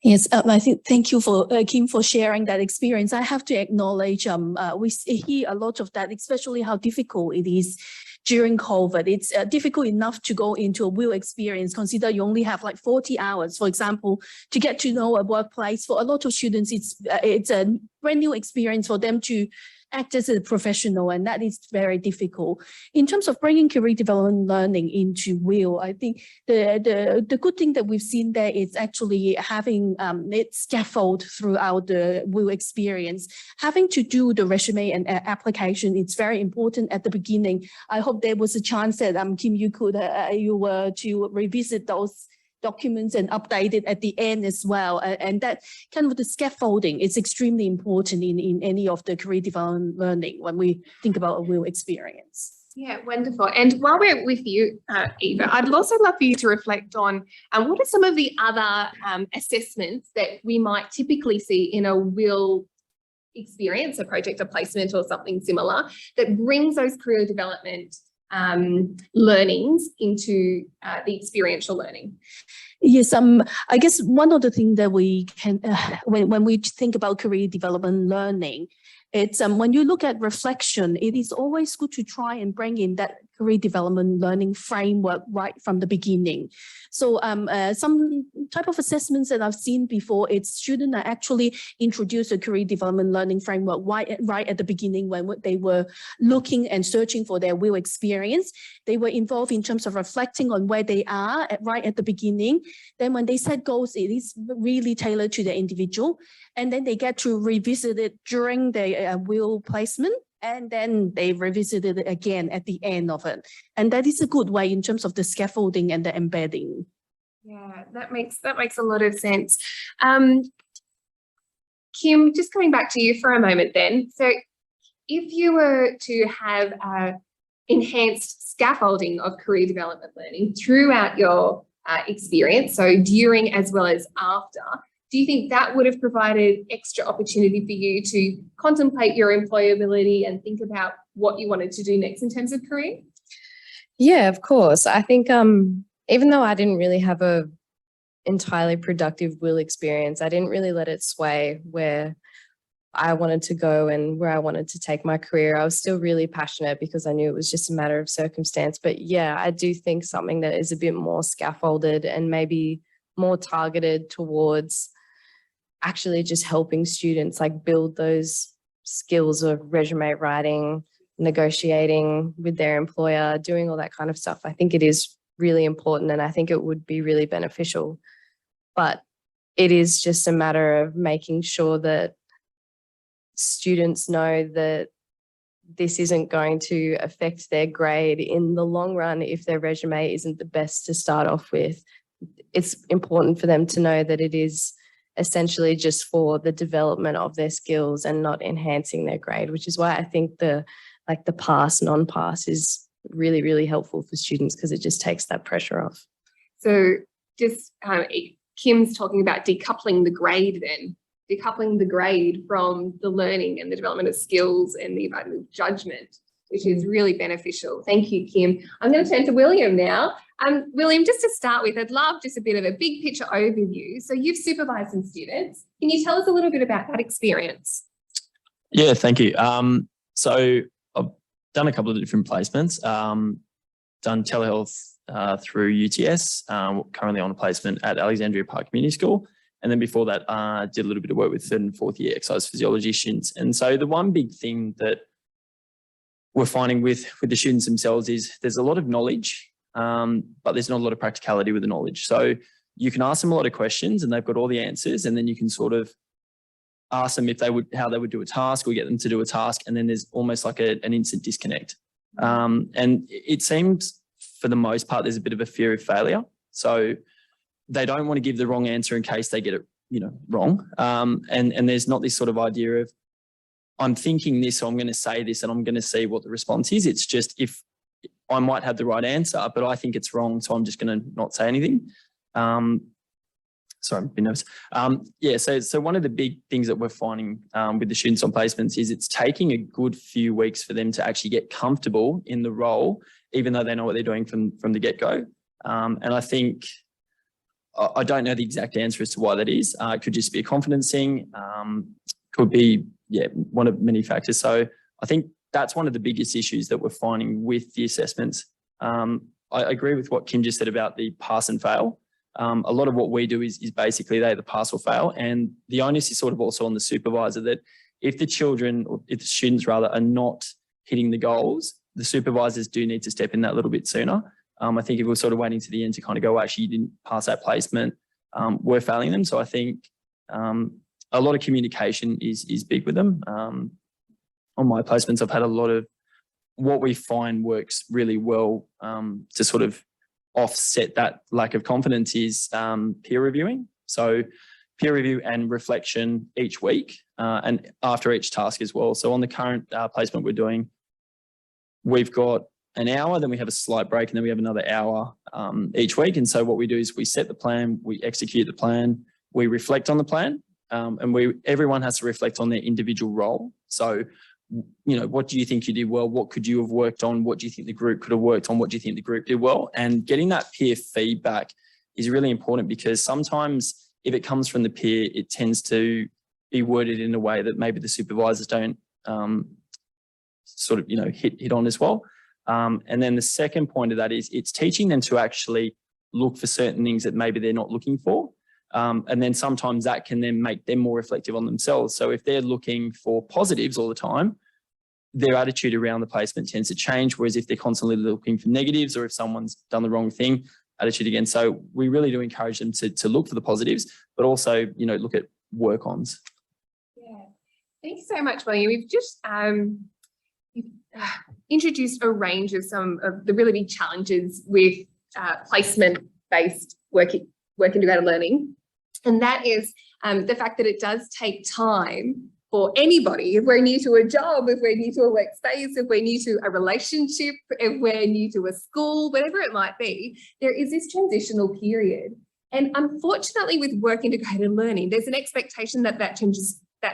Yes, I think thank you for Kim for sharing that experience. I have to acknowledge we hear a lot of that, especially how difficult it is during COVID. It's difficult enough to go into a real experience. Consider you only have like 40 hours, for example, to get to know a workplace. For a lot of students, it's a brand new experience for them to act as a professional, and that is very difficult. In terms of bringing career development learning into will, I think the good thing that we've seen there is actually having it scaffold throughout the will experience. Having to do the resume and application, it's very important at the beginning. I hope there was a chance that Kim, you were to revisit those documents and update it at the end as well. And that kind of the scaffolding is extremely important in any of the career development learning when we think about a will experience. Yeah, wonderful. And while we're with you, Eva, I'd also love for you to reflect on what are some of the other assessments that we might typically see in a will experience, a project, a placement or something similar, that brings those career development learnings into the experiential learning? Yes, I guess one of the things that we can, when we think about career development learning, it's when you look at reflection, it is always good to try and bring in that career development learning framework right from the beginning. So some type of assessments that I've seen before, it's students are actually introduce a career development learning framework right at the beginning when they were looking and searching for their will experience. They were involved in terms of reflecting on where they are right at the beginning. Then when they set goals, it is really tailored to the individual. And then they get to revisit it during their will placement. And then they revisited it again at the end of it. And that is a good way in terms of the scaffolding and the embedding. Yeah, that makes a lot of sense. Kim, just coming back to you for a moment then. So if you were to have enhanced scaffolding of career development learning throughout your experience, so during as well as after, do you think that would have provided extra opportunity for you to contemplate your employability and think about what you wanted to do next in terms of career? Yeah, of course. I think even though I didn't really have a entirely productive will experience, I didn't really let it sway where I wanted to go and where I wanted to take my career. I was still really passionate because I knew it was just a matter of circumstance. But yeah, I do think something that is a bit more scaffolded and maybe more targeted towards actually just helping students like build those skills of resume writing, negotiating with their employer, doing all that kind of stuff. I think it is really important and I think it would be really beneficial. But it is just a matter of making sure that students know that this isn't going to affect their grade in the long run if their resume isn't the best to start off with. It's important for them to know that it is essentially just for the development of their skills and not enhancing their grade, which is why I think the pass, non-pass is really, really helpful for students because it just takes that pressure off. So just Kim's talking about decoupling the grade then, decoupling the grade from the learning and the development of skills and the evaluative judgment, which is really beneficial. Thank you, Kim. I'm going to turn to William now. William, just to start with, I'd love just a bit of a big picture overview. So you've supervised some students. Can you tell us a little bit about that experience? Yeah, thank you. So I've done a couple of different placements, done telehealth through UTS, currently on a placement at Alexandria Park Community School. And then before that, did a little bit of work with third and fourth year exercise physiology students. And so the one big thing that we're finding with the students themselves is there's a lot of knowledge, but there's not a lot of practicality with the knowledge. So you can ask them a lot of questions and they've got all the answers, and then you can sort of ask them how they would do a task, or get them to do a task, and then there's almost like an instant disconnect. And it seems for the most part there's a bit of a fear of failure. So they don't want to give the wrong answer in case they get it, wrong. And there's not this sort of idea of, I'm thinking this, so I'm going to say this and I'm going to see what the response is. It's just, if I might have the right answer, but I think it's wrong, so I'm just going to not say anything. Sorry, I'm a bit nervous. Yeah, so one of the big things that we're finding with the students on placements is it's taking a good few weeks for them to actually get comfortable in the role, even though they know what they're doing from the get-go. And I think, I don't know the exact answer as to why that is. It could just be a confidence thing. Could be, one of many factors. So I think that's one of the biggest issues that we're finding with the assessments. I agree with what Kim just said about the pass and fail. A lot of what we do is basically they either pass or fail. And the onus is sort of also on the supervisor, that if the students rather are not hitting the goals, the supervisors do need to step in that little bit sooner. I think if we're sort of waiting to the end to kind of go, actually, you didn't pass that placement, we're failing them. So I think a lot of communication is big with them. On my placements, I've had a lot of what we find works really well to sort of offset that lack of confidence is peer reviewing. So peer review and reflection each week and after each task as well. So on the current placement we're doing, we've got an hour, then we have a slight break, and then we have another hour each week. And so what we do is we set the plan, we execute the plan, we reflect on the plan, and everyone has to reflect on their individual role. So, what do you think you did well? What could you have worked on? What do you think the group could have worked on? What do you think the group did well? And getting that peer feedback is really important, because sometimes if it comes from the peer, it tends to be worded in a way that maybe the supervisors don't hit on as well. And then the second point of that is it's teaching them to actually look for certain things that maybe they're not looking for. And then sometimes that can then make them more reflective on themselves. So if they're looking for positives all the time, their attitude around the placement tends to change. Whereas if they're constantly looking for negatives, or if someone's done the wrong thing, attitude again. So we really do encourage them to look for the positives, but also, look at work-ons. Yeah, thanks so much, William. We've just introduced a range of some of the really big challenges with placement-based work integrated learning. And that is the fact that it does take time for anybody. If we're new to a job, if we're new to a workspace, if we're new to a relationship, if we're new to a school, whatever it might be, there is this transitional period. And unfortunately, with work integrated learning, there's an expectation that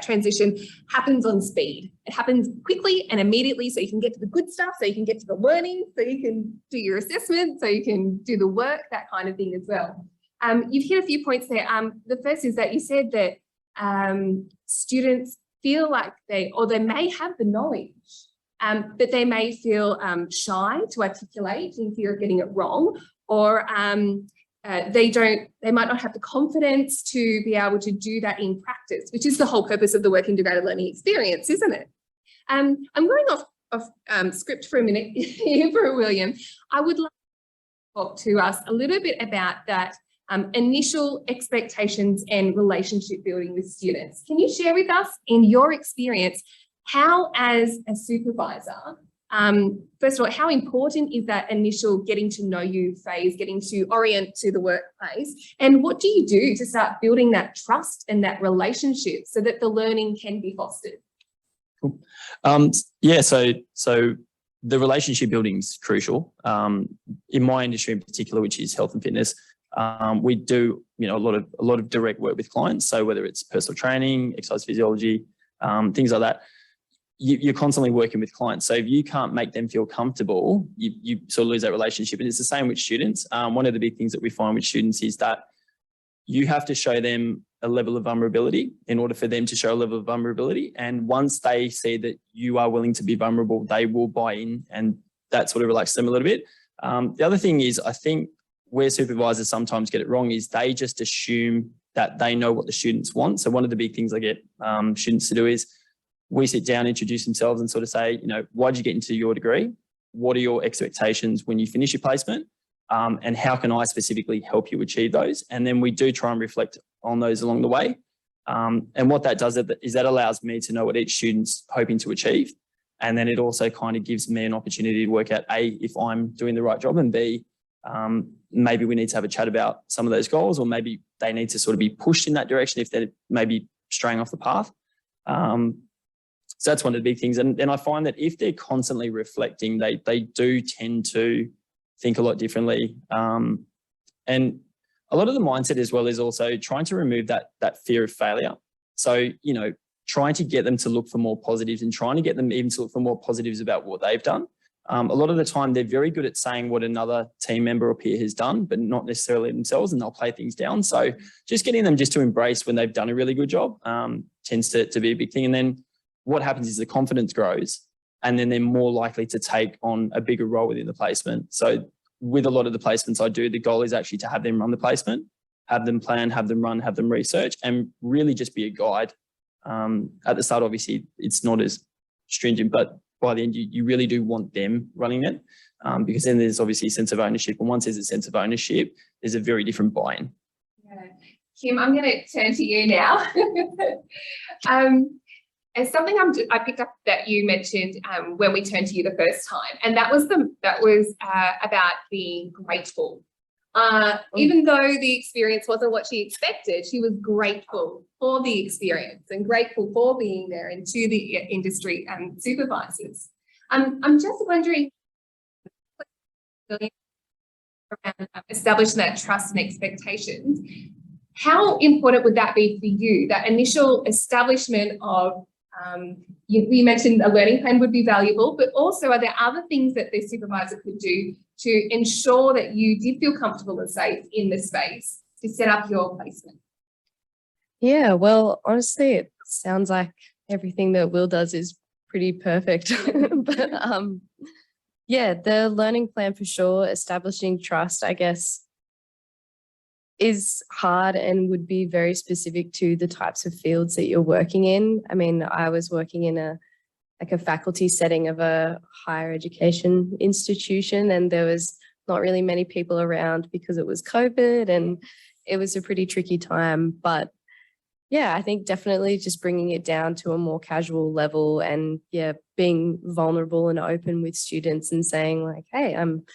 transition happens on speed. It happens quickly and immediately, so you can get to the good stuff, so you can get to the learning, so you can do your assessment, so you can do the work, that kind of thing as well. You've hit a few points there. The first is that you said that students feel like they may have the knowledge, but they may feel shy to articulate in fear of getting it wrong, or they might not have the confidence to be able to do that in practice, which is the whole purpose of the work integrated learning experience, isn't it? I'm going off script for a minute here for William. I would like to talk to us a little bit about that initial expectations and relationship building with students. Can you share with us, in your experience, how as a supervisor first of all, how important is that initial getting to know you phase, getting to orient to the workplace? And what do you do to start building that trust and that relationship so that the learning can be fostered? Cool. Yeah, so the relationship building is crucial. In my industry in particular, which is health and fitness, we do a lot of direct work with clients. So whether it's personal training, exercise physiology, things like that, you're constantly working with clients. So if you can't make them feel comfortable, you sort of lose that relationship. And it's the same with students. One of the big things that we find with students is that you have to show them a level of vulnerability in order for them to show a level of vulnerability. And once they see that you are willing to be vulnerable, they will buy in, and that sort of relaxes them a little bit. The other thing is, I think where supervisors sometimes get it wrong is they just assume that they know what the students want. So one of the big things I get students to do is we sit down, introduce themselves and sort of say, why did you get into your degree? What are your expectations when you finish your placement? And how can I specifically help you achieve those? And then we do try and reflect on those along the way. And what that does is that allows me to know what each student's hoping to achieve. And then it also kind of gives me an opportunity to work out, A, if I'm doing the right job, and B, maybe we need to have a chat about some of those goals, or maybe they need to sort of be pushed in that direction if they're maybe straying off the path. So that's one of the big things. And I find that if they're constantly reflecting, they do tend to think a lot differently. And a lot of the mindset as well is also trying to remove that fear of failure. So, trying to get them to look for more positives and trying to get them even to look for more positives about what they've done. A lot of the time they're very good at saying what another team member or peer has done, but not necessarily themselves, and they'll play things down. So just getting them just to embrace when they've done a really good job tends to be a big thing. And then what happens is the confidence grows, and then they're more likely to take on a bigger role within the placement. So with a lot of the placements I do, the goal is actually to have them run the placement, have them plan, have them run, have them research, and really just be a guide. At the start, obviously, it's not as stringent, but by the end, you really do want them running it, because then there's obviously a sense of ownership. And once there's a sense of ownership, there's a very different buy-in. Yeah. Kim, I'm going to turn to you now. And something I picked up that you mentioned when we turned to you the first time, and that was about being grateful. Even though the experience wasn't what she expected, she was grateful for the experience and grateful for being there and to the industry and supervisors. I'm just wondering, around establishing that trust and expectations, how important would that be for you, that initial establishment of you mentioned a learning plan would be valuable, but also are there other things that the supervisor could do to ensure that you did feel comfortable and safe in the space to set up your placement? Yeah, well, honestly, it sounds like everything that Will does is pretty perfect. But yeah, the learning plan for sure, establishing trust, I guess, is hard and would be very specific to the types of fields that you're working in. I mean, I was working in a faculty setting of a higher education institution, and there was not really many people around because it was COVID, and it was a pretty tricky time. But yeah, I think definitely just bringing it down to a more casual level, and yeah, being vulnerable and open with students and saying like, hey, I'm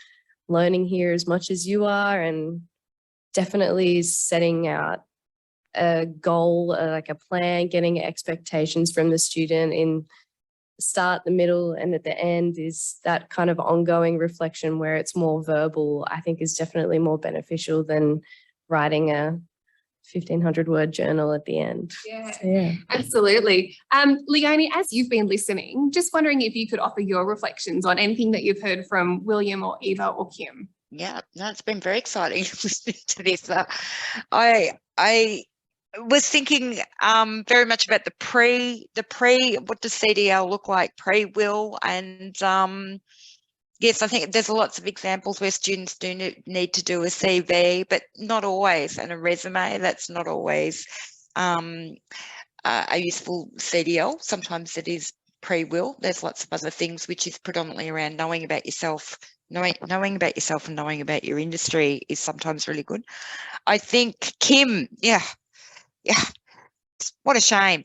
learning here as much as you are, and definitely setting out a goal, like a plan, getting expectations from the student in the start, the middle, and at the end is that kind of ongoing reflection where it's more verbal, I think is definitely more beneficial than writing a 1,500 word journal at the end. Yeah, so, yeah. Absolutely. Leonie, as you've been listening, just wondering if you could offer your reflections on anything that you've heard from William or Eva or Kim. Yeah, no, it's been very exciting listening to this. I was thinking very much about the pre, what does CDL look like pre-will? And yes, I think there's lots of examples where students do need to do a CV, but not always, and a resume, that's not always a useful CDL. Sometimes it is pre-will. There's lots of other things which is predominantly around knowing about yourself. Knowing about yourself and knowing about your industry is sometimes really good. I think Kim, yeah, what a shame.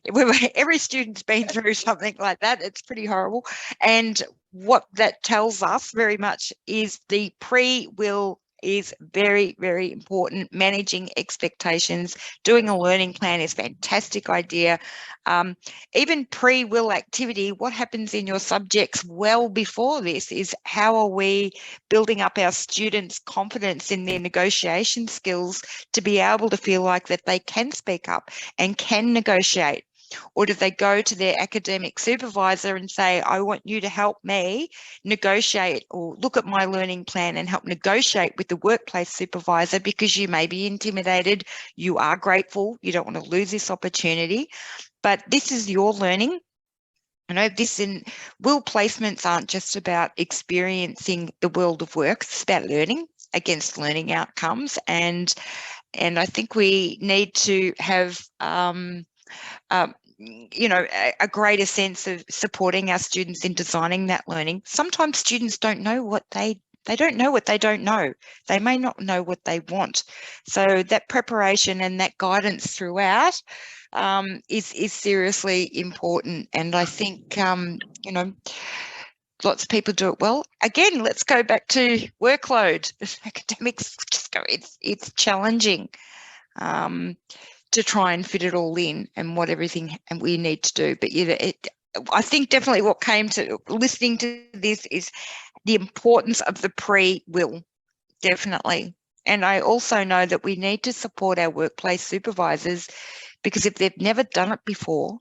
Every student's been through something like that. It's pretty horrible. And what that tells us very much is the pre-will is very, very important. Managing expectations, doing a learning plan is a fantastic idea. Even pre-will activity, what happens in your subjects well before this is how are we building up our students' confidence in their negotiation skills to be able to feel like that they can speak up and can negotiate. Or do they go to their academic supervisor and say, I want you to help me negotiate or look at my learning plan and help negotiate with the workplace supervisor because you may be intimidated, you are grateful, you don't want to lose this opportunity, but this is your learning. I know will placements aren't just about experiencing the world of work, it's about learning against learning outcomes. And I think we need to have a greater sense of supporting our students in designing that learning. Sometimes students don't know what they don't know what they don't know. They may not know what they want. So that preparation and that guidance throughout is seriously important. And I think, lots of people do it well. Again, let's go back to workload. Academics just go, it's challenging. To try and fit it all in and what everything and we need to do. But I think definitely what came to listening to this is the importance of the pre-will, definitely. And I also know that we need to support our workplace supervisors because if they've never done it before,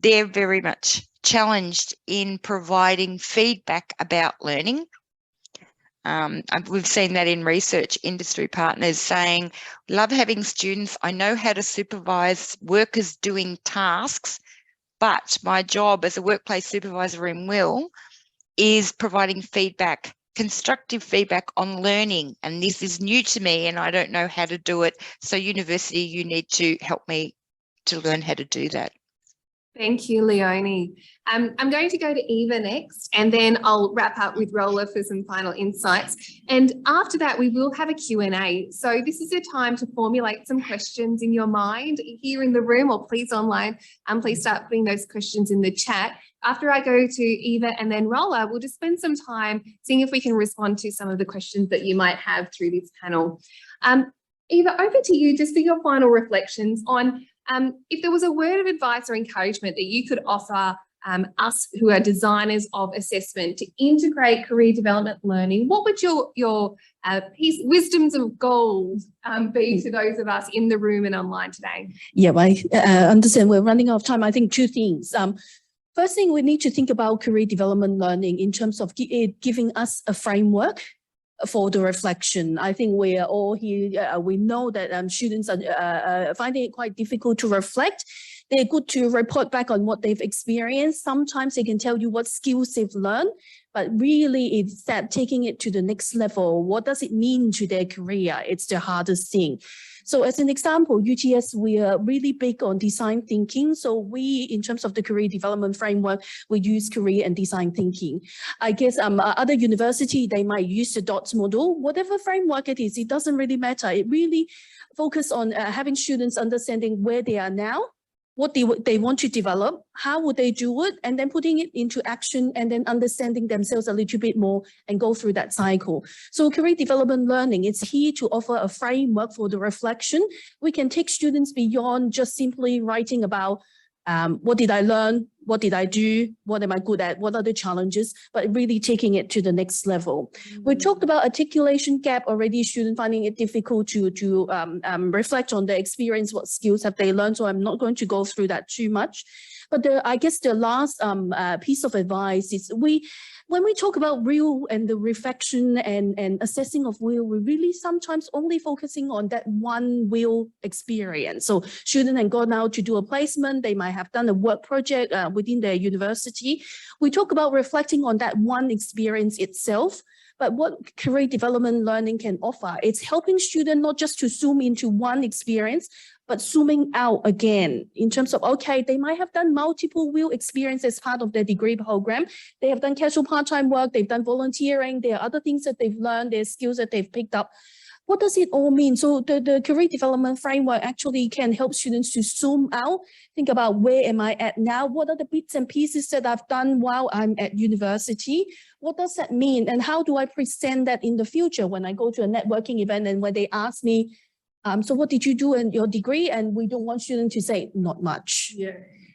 they're very much challenged in providing feedback about learning. We've seen that in research, industry partners saying, love having students. I know how to supervise workers doing tasks, but my job as a workplace supervisor in WIL is providing feedback, constructive feedback on learning. And this is new to me and I don't know how to do it. So university, you need to help me to learn how to do that. Thank you, Leonie. I'm going to go to Eva next, and then I'll wrap up with Rolla for some final insights. And after that, we will have a Q&A. So this is a time to formulate some questions in your mind here in the room, or please online, and please start putting those questions in the chat. After I go to Eva and then Rolla, we'll just spend some time seeing if we can respond to some of the questions that you might have through this panel. Eva, over to you just for your final reflections on if there was a word of advice or encouragement that you could offer us who are designers of assessment to integrate career development learning, what would your wisdoms of gold be to those of us in the room and online today? Yeah, I understand we're running out of time. I think two things. First thing, we need to think about career development learning in terms of giving us a framework for the reflection. I think we are all here, we know that students are finding it quite difficult to reflect. They're good to report back on what they've experienced. Sometimes they can tell you what skills they've learned, but really it's that taking it to the next level. What does it mean to their career? It's the hardest thing. So as an example, UTS, we are really big on design thinking. So we, in terms of the career development framework, we use career and design thinking. I guess other university, they might use the DOTS model. Whatever framework it is, it doesn't really matter. It really focuses on having students understanding where they are now, what they want to develop, how would they do it, and then putting it into action and then understanding themselves a little bit more and go through that cycle. So career development learning, it's here to offer a framework for the reflection. We can take students beyond just simply writing about what did I learn, what did I do, what am I good at, what are the challenges, but really taking it to the next level. We talked about articulation gap already, students finding it difficult to reflect on their experience, what skills have they learned, so I'm not going to go through that too much. But I guess the last piece of advice is when we talk about WIL and the reflection and assessing of WIL, we're really sometimes only focusing on that one WIL experience. So students have gone out to do a placement, they might have done a work project within their university. We talk about reflecting on that one experience itself, but what career development learning can offer, it's helping students not just to zoom into one experience, but zooming out again in terms of, okay, they might have done multiple WIL experience as part of their degree program. They have done casual part-time work, they've done volunteering, there are other things that they've learned, there are skills that they've picked up. what does it all mean? So the career development framework actually can help students to zoom out, think about where am I at now? What are the bits and pieces that I've done while I'm at university? What does that mean? And how do I present that in the future when I go to a networking event and when they ask me, so what did you do in your degree? And we don't want students to say, not much. Yeah.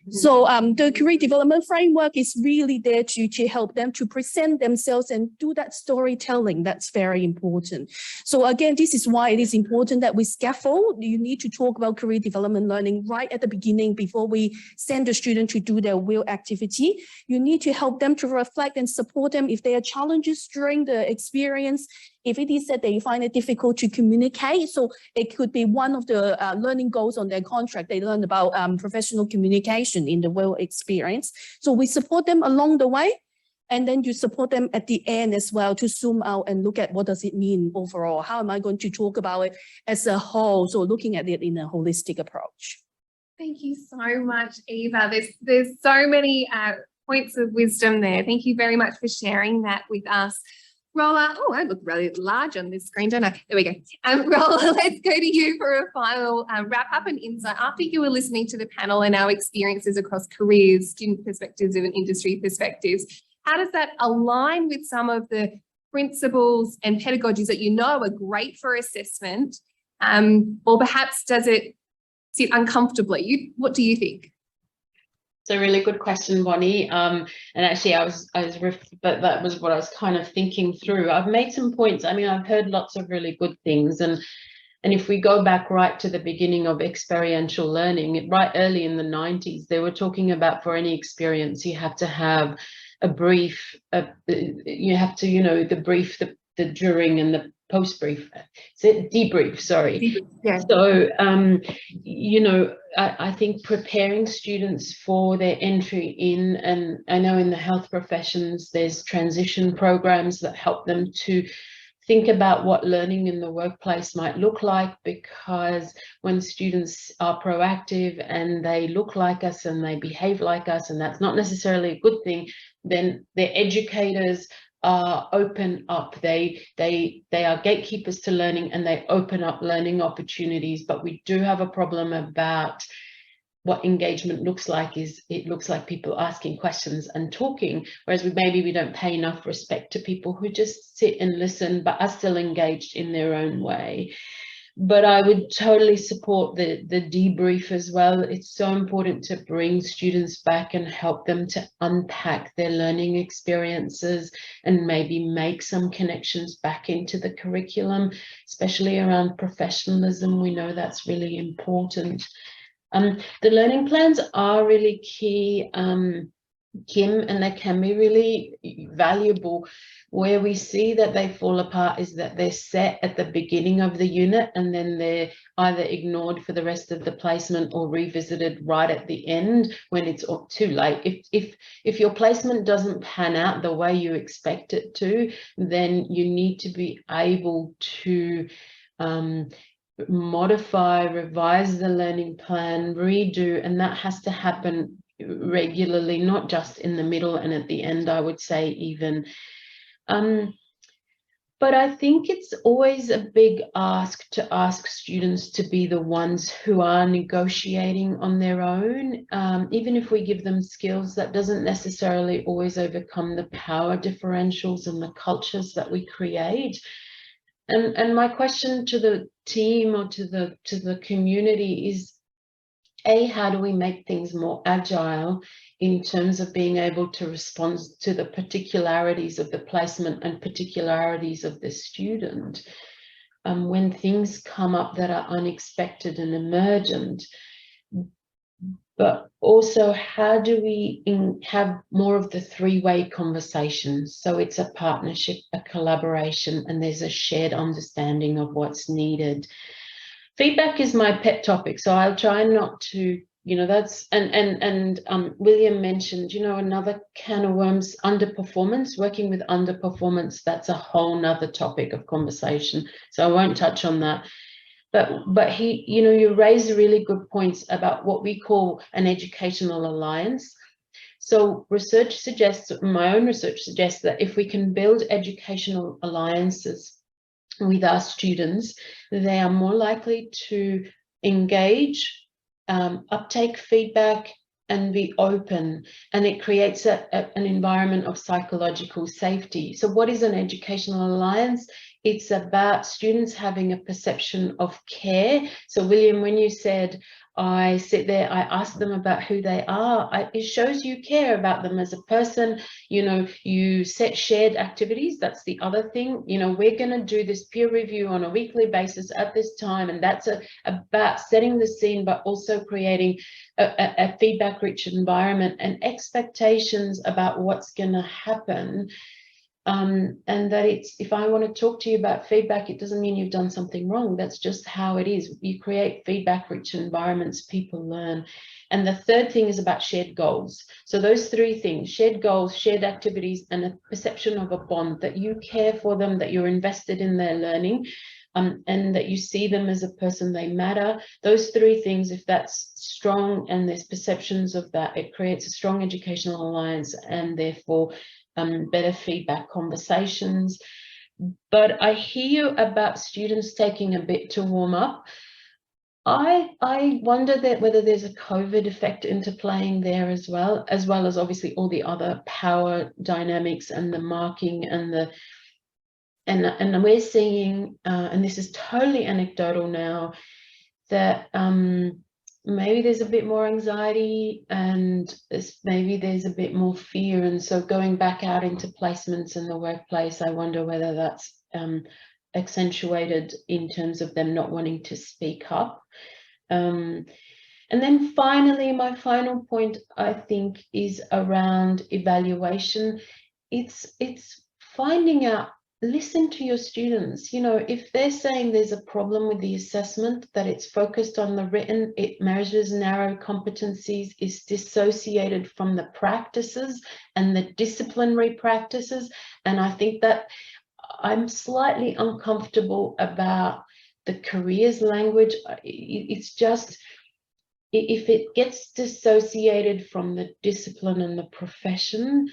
So the career development framework is really there to help them to present themselves and do that storytelling. That's very important. So again, this is why it is important that we scaffold. You need to talk about career development learning right at the beginning before we send the student to do their real activity. You need to help them to reflect and support them if there are challenges during the experience. If it is that they find it difficult to communicate, so it could be one of the learning goals on their contract. They learn about professional communication in the work experience. So we support them along the way, and then you support them at the end as well to zoom out and look at what does it mean overall? How am I going to talk about it as a whole? So looking at it in a holistic approach. Thank you so much, Eva. There's so many points of wisdom there. Thank you very much for sharing that with us. Rolla, oh, I look really large on this screen, don't I? There we go. Rolla, let's go to you for a final wrap up and insight. After you were listening to the panel and our experiences across careers, student perspectives and industry perspectives, how does that align with some of the principles and pedagogies that you know are great for assessment? Or perhaps does it sit uncomfortably? What do you think? It's a really good question, Bonnie. And actually, but that was what I was kind of thinking through. I've made some points. I mean, I've heard lots of really good things, and if we go back right to the beginning of experiential learning, right early in the 90s, they were talking about for any experience you have to have a brief. You have to, the brief, the during, and the post-brief. Debrief. Sorry. Yeah. So, I think preparing students for their entry in, and I know in the health professions, there's transition programs that help them to think about what learning in the workplace might look like, because when students are proactive and they look like us and they behave like us, and that's not necessarily a good thing, then their educators open up. They are gatekeepers to learning, and they open up learning opportunities. But we do have a problem about what engagement looks like. It looks like people asking questions and talking, whereas we don't pay enough respect to people who just sit and listen but are still engaged in their own way. But I would totally support the debrief as well. It's so important to bring students back and help them to unpack their learning experiences and maybe make some connections back into the curriculum, especially around professionalism. We know that's really important. The learning plans are really key, Kim, and they can be really valuable. Where we see that they fall apart is that they're set at the beginning of the unit, and then they're either ignored for the rest of the placement or revisited right at the end when it's too late. If your placement doesn't pan out the way you expect it to, then you need to be able to modify, revise the learning plan, redo, and that has to happen regularly, not just in the middle and at the end, I would say even. But I think it's always a big ask to ask students to be the ones who are negotiating on their own. Even if we give them skills, that doesn't necessarily always overcome the power differentials and the cultures that we create. And my question to the team or to the community is, how do we make things more agile in terms of being able to respond to the particularities of the placement and particularities of the student when things come up that are unexpected and emergent? But also, how do we have more of the three-way conversations? So it's a partnership, a collaboration, and there's a shared understanding of what's needed. Feedback is my pet topic, so I'll try not to, that's, and William mentioned, another can of worms, underperformance, working with underperformance. That's a whole nother topic of conversation, so I won't touch on that. But he, you raise really good points about what we call an educational alliance. So research suggests, my own research suggests, that if we can build educational alliances with our students, they are more likely to engage, uptake feedback, and be open, and it creates an environment of psychological safety. So what is an educational alliance? It's about students having a perception of care. So William, when you said, I sit there, I ask them about who they are, it shows you care about them as a person. You know, you set shared activities. That's the other thing. You know, we're going to do this peer review on a weekly basis at this time, and that's about setting the scene, but also creating a feedback-rich environment and expectations about what's going to happen. And that it's, if I want to talk to you about feedback, it doesn't mean you've done something wrong. That's just how it is. You create feedback-rich environments, people learn. And the third thing is about shared goals. So those three things: shared goals, shared activities, and a perception of a bond, that you care for them, that you're invested in their learning, and that you see them as a person, they matter. Those three things, if that's strong and there's perceptions of that, it creates a strong educational alliance, and therefore better feedback conversations. But I hear about students taking a bit to warm up. I wonder that whether there's a COVID effect interplaying there as well as obviously all the other power dynamics and the marking and the and we're seeing, and this is totally anecdotal now, that maybe there's a bit more anxiety, and maybe there's a bit more fear. And so going back out into placements in the workplace, I wonder whether that's accentuated in terms of them not wanting to speak up. And then finally, my final point, I think, is around evaluation. It's finding out, listen to your students. You know, if they're saying there's a problem with the assessment, that it's focused on the written, it measures narrow competencies, is dissociated from the practices and the disciplinary practices. And I think that I'm slightly uncomfortable about the careers language. It's just, if it gets dissociated from the discipline and the profession,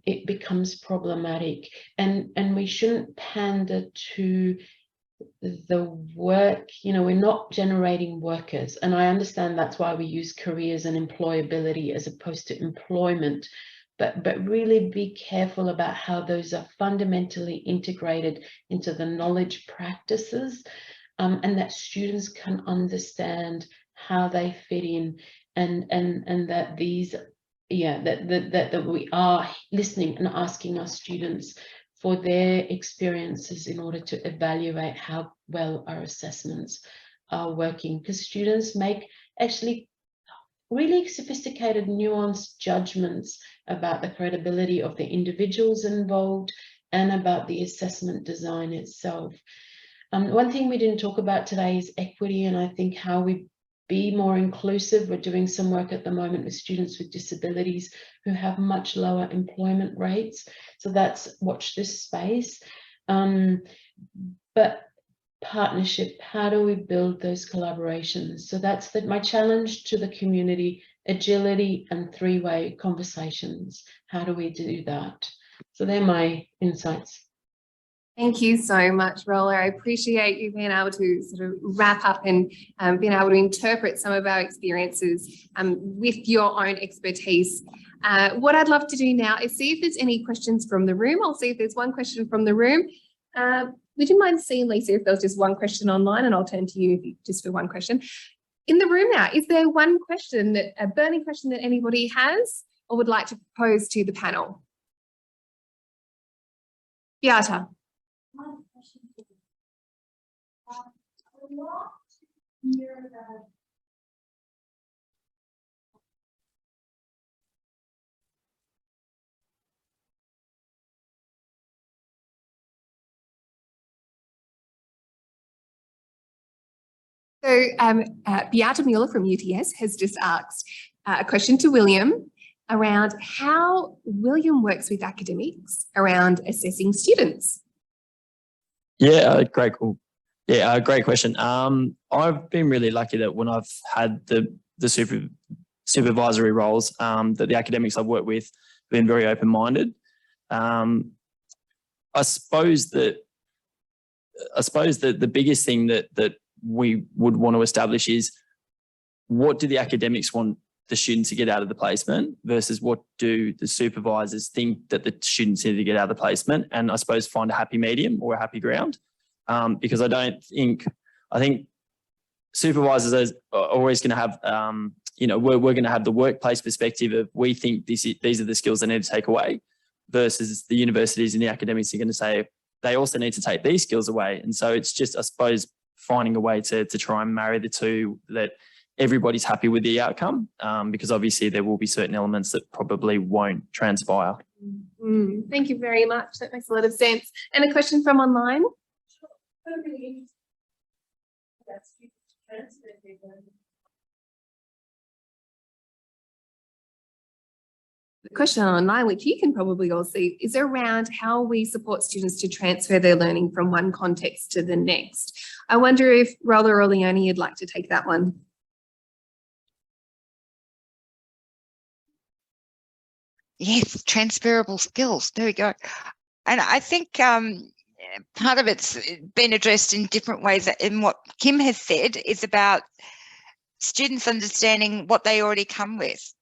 it becomes problematic, and we shouldn't pander to the work. You know, we're not generating workers, and I understand that's why we use careers and employability as opposed to employment, but really be careful about how those are fundamentally integrated into the knowledge practices, and that students can understand how they fit in, and that these, that we are listening and asking our students for their experiences in order to evaluate how well our assessments are working, because students make actually really sophisticated, nuanced judgments about the credibility of the individuals involved and about the assessment design itself. One thing we didn't talk about today is equity, and I think how we be more inclusive. We're doing some work at the moment with students with disabilities who have much lower employment rates. So that's, watch this space. But partnership, how do we build those collaborations? So that's my challenge to the community: agility and three-way conversations. How do we do that? So they're my insights. Thank you so much, Rolla. I appreciate you being able to sort of wrap up and being able to interpret some of our experiences with your own expertise. What I'd love to do now is see if there's any questions from the room. I'll see if there's one question from the room. Would you mind seeing, Lisa, if there's just one question online, and I'll turn to you just for one question. In the room now, is there one question, a burning question that anybody has or would like to propose to the panel? Beata. So Beata Mueller from UTS has just asked a question to William around how William works with academics around assessing students. Yeah, great, cool. Yeah, great question. I've been really lucky that when I've had the supervisory roles, that the academics I've worked with have been very open-minded. I suppose that I suppose the biggest thing that we would want to establish is, what do the academics want the students to get out of the placement versus what do the supervisors think that the students need to get out of the placement, and I suppose find a happy medium or a happy ground. Because I think supervisors are always going to have, we're going to have the workplace perspective of, we think these are the skills they need to take away, versus the universities and the academics are going to say they also need to take these skills away. And so it's just, I suppose, finding a way to try and marry the two, that everybody's happy with the outcome, because obviously there will be certain elements that probably won't transpire. Thank you very much. That makes a lot of sense. And a question from online? The question online, which you can probably all see, is around how we support students to transfer their learning from one context to the next. I wonder if Rolla or Leonie, you'd like to take that one. Yes, transferable skills. There we go. And I think part of it's been addressed in different ways. And what Kim has said is about students understanding what they already come with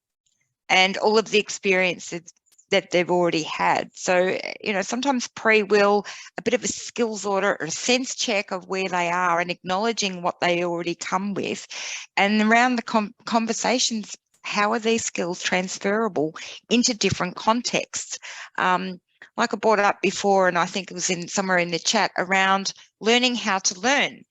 and all of the experiences that they've already had. So, sometimes will a bit of a skills audit or a sense check of where they are and acknowledging what they already come with. And around the conversations, how are these skills transferable into different contexts? Like I brought up before, and I think it was somewhere in the chat, around learning how to learn.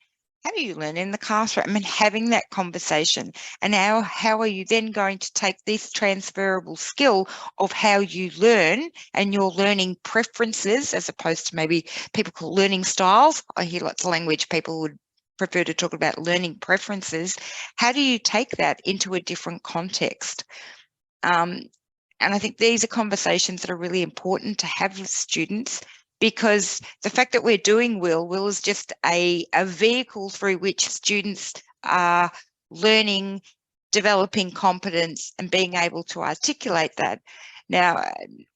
How do you learn in the classroom, and having that conversation? And how are you then going to take this transferable skill of how you learn and your learning preferences, as opposed to maybe people call learning styles? I hear lots of language people would prefer to talk about learning preferences. How do you take that into a different context? And I think these are conversations that are really important to have with students, because the fact that we're doing Will is just a vehicle through which students are learning, developing competence and being able to articulate that. Now,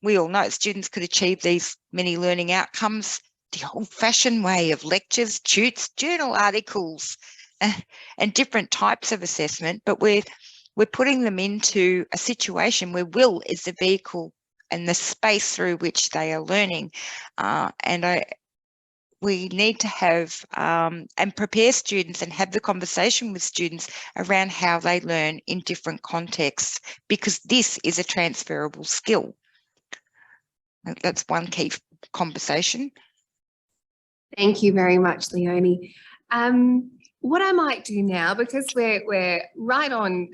we all know students could achieve these many learning outcomes the old-fashioned way of lectures, tutes, journal articles, and different types of assessment, but we're putting them into a situation where Will is the vehicle and the space through which they are learning. We need to have and prepare students and have the conversation with students around how they learn in different contexts, because this is a transferable skill. That's one key conversation. Thank you very much, Leonie. What I might do now, because we're right on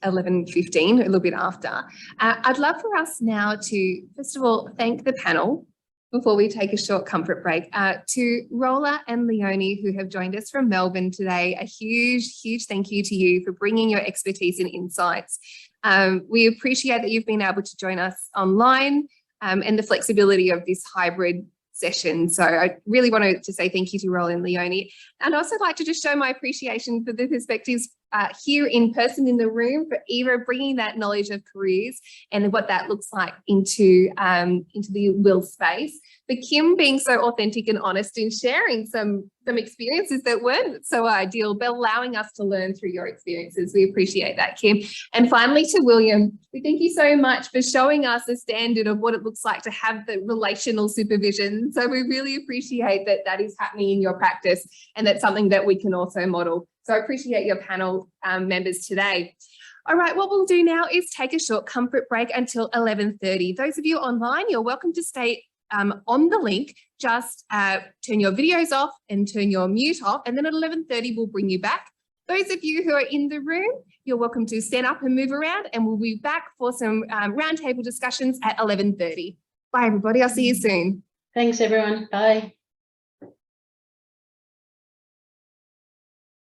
11:15, a little bit after, I'd love for us now to, first of all, thank the panel before we take a short comfort break, to Rolla and Leonie, who have joined us from Melbourne today. A huge thank you to you for bringing your expertise and insights. We appreciate that you've been able to join us online and the flexibility of this hybrid session. So I really wanted to say thank you to Rolla and Leonie, and also like to just show my appreciation for the perspectives here in person in the room, for Eva bringing that knowledge of careers and what that looks like into the Will space, for Kim being so authentic and honest in sharing some experiences that weren't so ideal, but allowing us to learn through your experiences. We appreciate that, Kim. And finally to William, we thank you so much for showing us a standard of what it looks like to have the relational supervision. So we really appreciate that that is happening in your practice, and that's something that we can also model. So I appreciate your panel members today. All right, what we'll do now is take a short comfort break until 11:30. Those of you online, you're welcome to stay on the link. Just turn your videos off and turn your mute off, and then at 11:30 we'll bring you back. Those of you who are in the room, you're welcome to stand up and move around, and we'll be back for some roundtable discussions at 11:30. Bye everybody, I'll see you soon. Thanks everyone, bye.